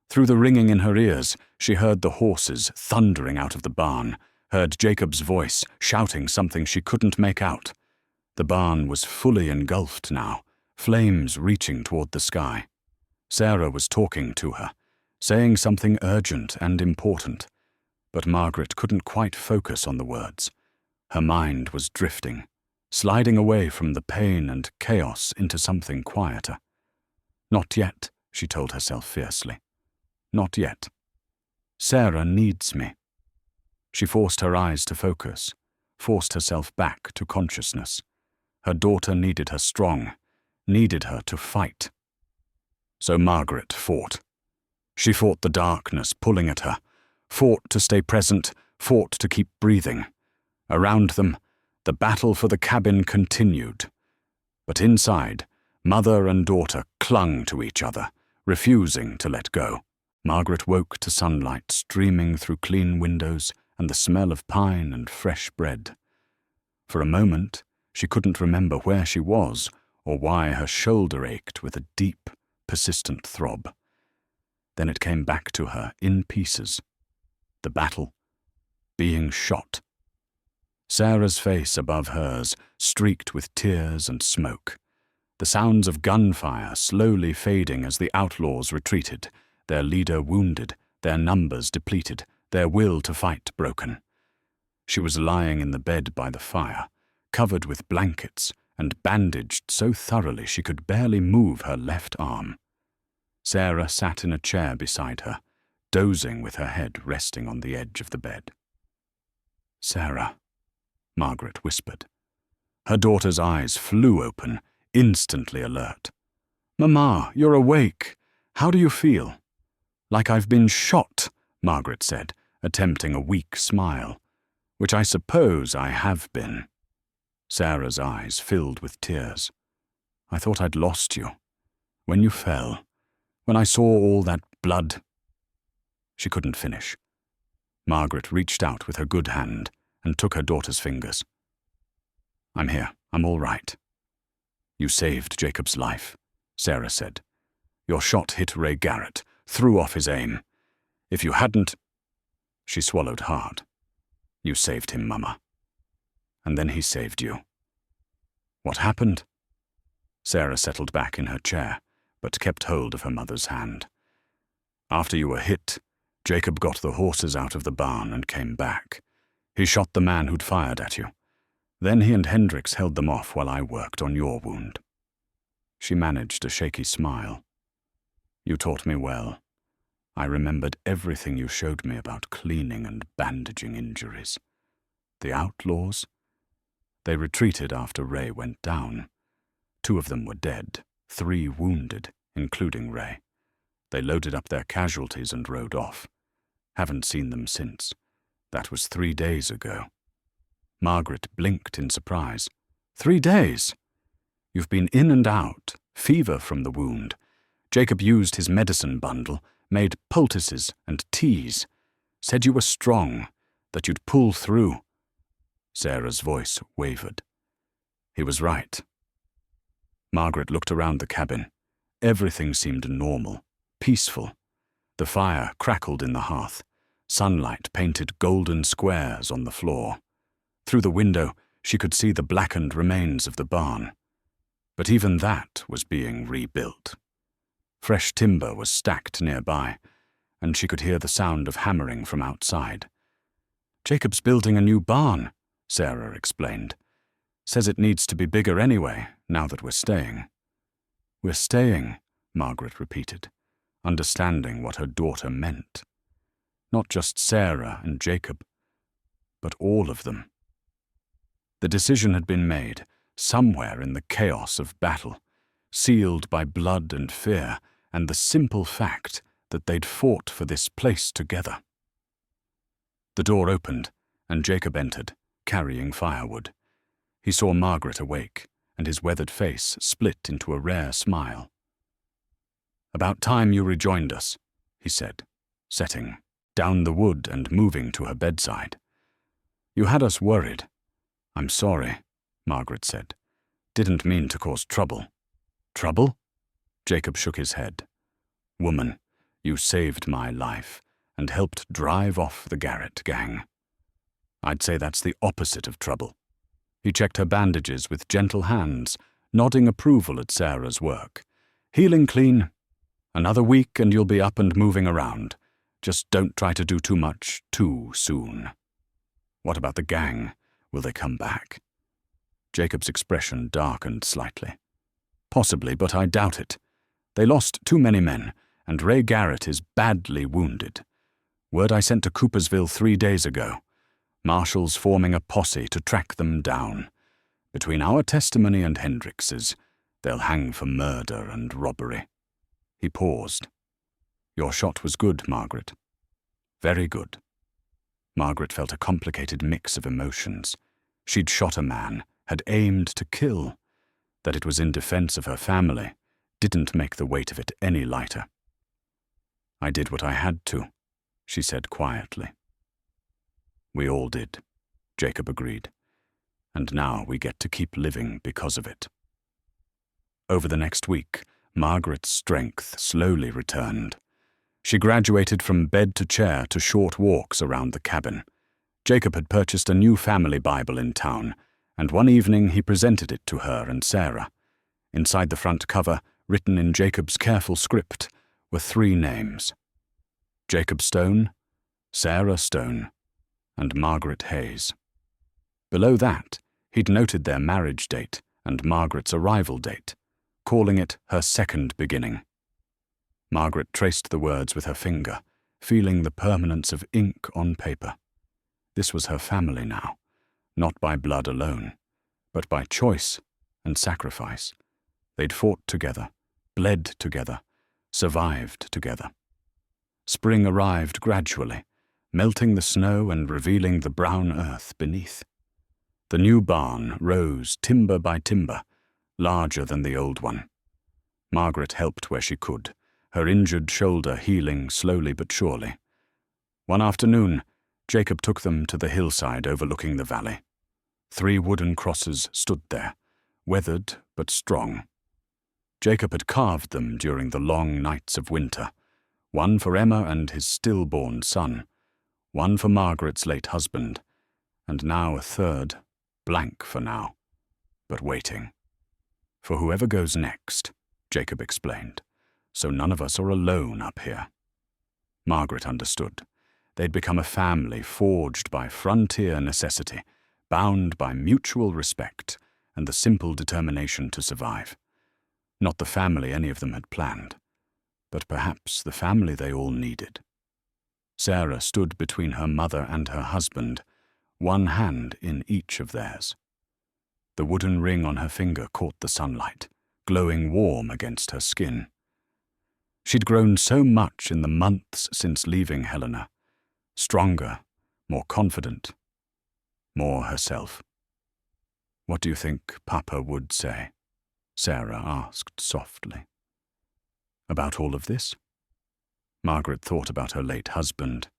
Through the ringing in her ears, she heard the horses thundering out of the barn, heard Jacob's voice shouting something she couldn't make out. The barn was fully engulfed now, flames reaching toward the sky. Sarah was talking to her, saying something urgent and important, but Margaret couldn't quite focus on the words. Her mind was drifting, sliding away from the pain and chaos into something quieter. "Not yet," she told herself fiercely. "Not yet. Sarah needs me." She forced her eyes to focus, forced herself back to consciousness. Her daughter needed her strong, needed her to fight. So Margaret fought. She fought the darkness pulling at her, fought to stay present, fought to keep breathing. Around them, the battle for the cabin continued. But inside, mother and daughter clung to each other, refusing to let go. Margaret woke to sunlight streaming through clean windows and the smell of pine and fresh bread. For a moment, she couldn't remember where she was or why her shoulder ached with a deep, persistent throb. Then it came back to her in pieces. The battle. Being shot. Sarah's face above hers, streaked with tears and smoke. The sounds of gunfire slowly fading as the outlaws retreated, their leader wounded, their numbers depleted, their will to fight broken. She was lying in the bed by the fire, covered with blankets and bandaged so thoroughly she could barely move her left arm. Sarah sat in a chair beside her, dozing with her head resting on the edge of the bed. "Sarah," Margaret whispered. Her daughter's eyes flew open, instantly alert. "Mama, you're awake. How do you feel?" "Like I've been shot," Margaret said, attempting a weak smile. "Which I suppose I have been." Sarah's eyes filled with tears. "I thought I'd lost you. When you fell, when I saw all that blood—" She couldn't finish. Margaret reached out with her good hand and took her daughter's fingers. "I'm here. I'm all right." "You saved Jacob's life," Sarah said. "Your shot hit Ray Garrett, threw off his aim. If you hadn't—" She swallowed hard. "You saved him, Mama. And then he saved you." "What happened?" Sarah settled back in her chair, but kept hold of her mother's hand. "After you were hit, Jacob got the horses out of the barn and came back. He shot the man who'd fired at you. Then he and Hendricks held them off while I worked on your wound." She managed a shaky smile. "You taught me well. I remembered everything you showed me about cleaning and bandaging injuries. The outlaws? They retreated after Ray went down. 2 of them were dead, 3 wounded, including Ray. They loaded up their casualties and rode off. Haven't seen them since. That was 3 days ago." Margaret blinked in surprise. 3 days? You've been in and out, fever from the wound. Jacob used his medicine bundle, made poultices and teas. Said you were strong, that you'd pull through." Sarah's voice wavered. He was right. Margaret looked around the cabin, Everything seemed normal, peaceful. The fire crackled in the hearth. Sunlight painted golden squares on the floor. Through the window, she could see the blackened remains of the barn. But even that was being rebuilt. Fresh timber was stacked nearby, and she could hear the sound of hammering from outside. "Jacob's building a new barn," Sarah explained. "Says it needs to be bigger anyway, now that we're staying." "We're staying," Margaret repeated, understanding what her daughter meant. Not just Sarah and Jacob, but all of them. The decision had been made, somewhere in the chaos of battle, sealed by blood and fear, and the simple fact that they'd fought for this place together. The door opened, and Jacob entered, carrying firewood. He saw Margaret awake, and his weathered face split into a rare smile. "About time you rejoined us," he said, setting down the wood and moving to her bedside. "You had us worried." "I'm sorry," Margaret said. "Didn't mean to cause trouble." "Trouble?" Jacob shook his head. "Woman, you saved my life and helped drive off the Garrett gang. I'd say that's the opposite of trouble." He checked her bandages with gentle hands, nodding approval at Sarah's work. "Healing clean. Another week and you'll be up and moving around. Just don't try to do too much too soon." "What about the gang? Will they come back?" Jacob's expression darkened slightly. "Possibly, but I doubt it. They lost too many men, and Ray Garrett is badly wounded. Word I sent to Coopersville 3 days ago. Marshals forming a posse to track them down. Between our testimony and Hendrix's, they'll hang for murder and robbery." He paused. "Your shot was good, Margaret. Very good." Margaret felt a complicated mix of emotions. She'd shot a man, had aimed to kill. That it was in defense of her family didn't make the weight of it any lighter. "I did what I had to," she said quietly. "We all did," Jacob agreed. "And now we get to keep living because of it." Over the next week, Margaret's strength slowly returned. She graduated from bed to chair to short walks around the cabin. Jacob had purchased a new family Bible in town, and one evening he presented it to her and Sarah. Inside the front cover, written in Jacob's careful script, were 3 names: Jacob Stone, Sarah Stone, and Margaret Hayes. Below that, he'd noted their marriage date and Margaret's arrival date, calling it her second beginning. Margaret traced the words with her finger, feeling the permanence of ink on paper. This was her family now, not by blood alone, but by choice and sacrifice. They'd fought together, bled together, survived together. Spring arrived gradually, melting the snow and revealing the brown earth beneath. The new barn rose timber by timber, larger than the old one. Margaret helped where she could, her injured shoulder healing slowly but surely. One afternoon, Jacob took them to the hillside overlooking the valley. 3 wooden crosses stood there, weathered but strong. Jacob had carved them during the long nights of winter, one for Emma and his stillborn son, one for Margaret's late husband, and now a third, blank for now, but waiting. "For whoever goes next," Jacob explained, "so none of us are alone up here." Margaret understood. They'd become a family forged by frontier necessity, bound by mutual respect and the simple determination to survive. Not the family any of them had planned, but perhaps the family they all needed. Sarah stood between her mother and her husband, one hand in each of theirs. The wooden ring on her finger caught the sunlight, glowing warm against her skin. She'd grown so much in the months since leaving Helena, stronger, more confident, more herself. "What do you think Papa would say?" Sarah asked softly. "About all of this?" Margaret thought about her late husband,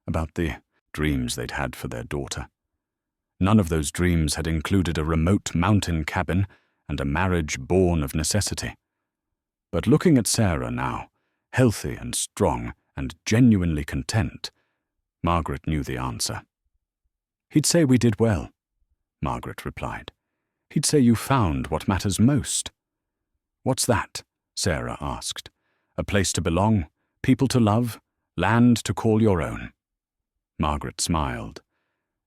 about the dreams they'd had for their daughter. None of those dreams had included a remote mountain cabin and a marriage born of necessity. But looking at Sarah now, healthy and strong and genuinely content, Margaret knew the answer. "He'd say we did well," Margaret replied. "He'd say you found what matters most." "What's that?" Sarah asked. "A place to belong, people to love, land to call your own." Margaret smiled.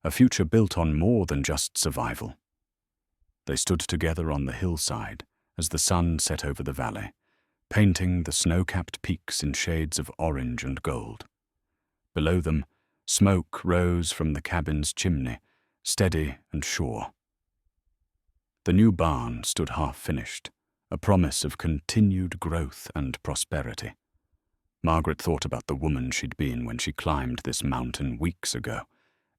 A future built on more than just survival. They stood together on the hillside as the sun set over the valley, painting the snow-capped peaks in shades of orange and gold. Below them, smoke rose from the cabin's chimney, steady and sure. The new barn stood half-finished, a promise of continued growth and prosperity. Margaret thought about the woman she'd been when she climbed this mountain weeks ago,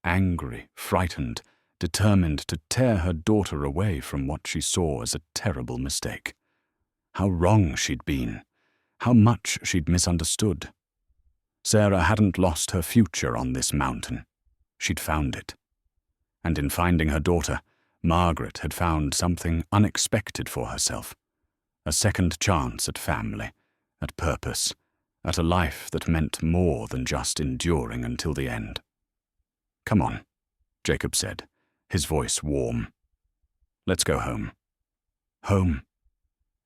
angry, frightened, determined to tear her daughter away from what she saw as a terrible mistake. How wrong she'd been, how much she'd misunderstood. Sarah hadn't lost her future on this mountain. She'd found it. And in finding her daughter, Margaret had found something unexpected for herself. A second chance at family, at purpose, at a life that meant more than just enduring until the end. "Come on," Jacob said, his voice warm. "Let's go home." Home.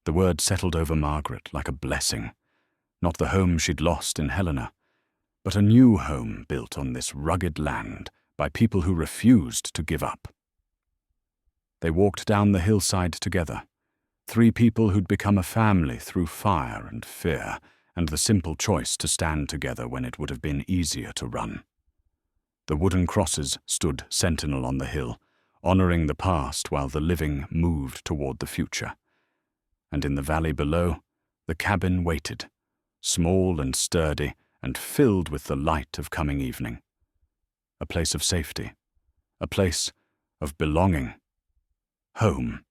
The word settled over Margaret like a blessing. Not the home she'd lost in Helena, but a new home built on this rugged land by people who refused to give up. They walked down the hillside together, three people who'd become a family through fire and fear, and the simple choice to stand together when it would have been easier to run. The wooden crosses stood sentinel on the hill, honoring the past while the living moved toward the future. And in the valley below, the cabin waited, small and sturdy and filled with the light of coming evening. A place of safety, a place of belonging, home.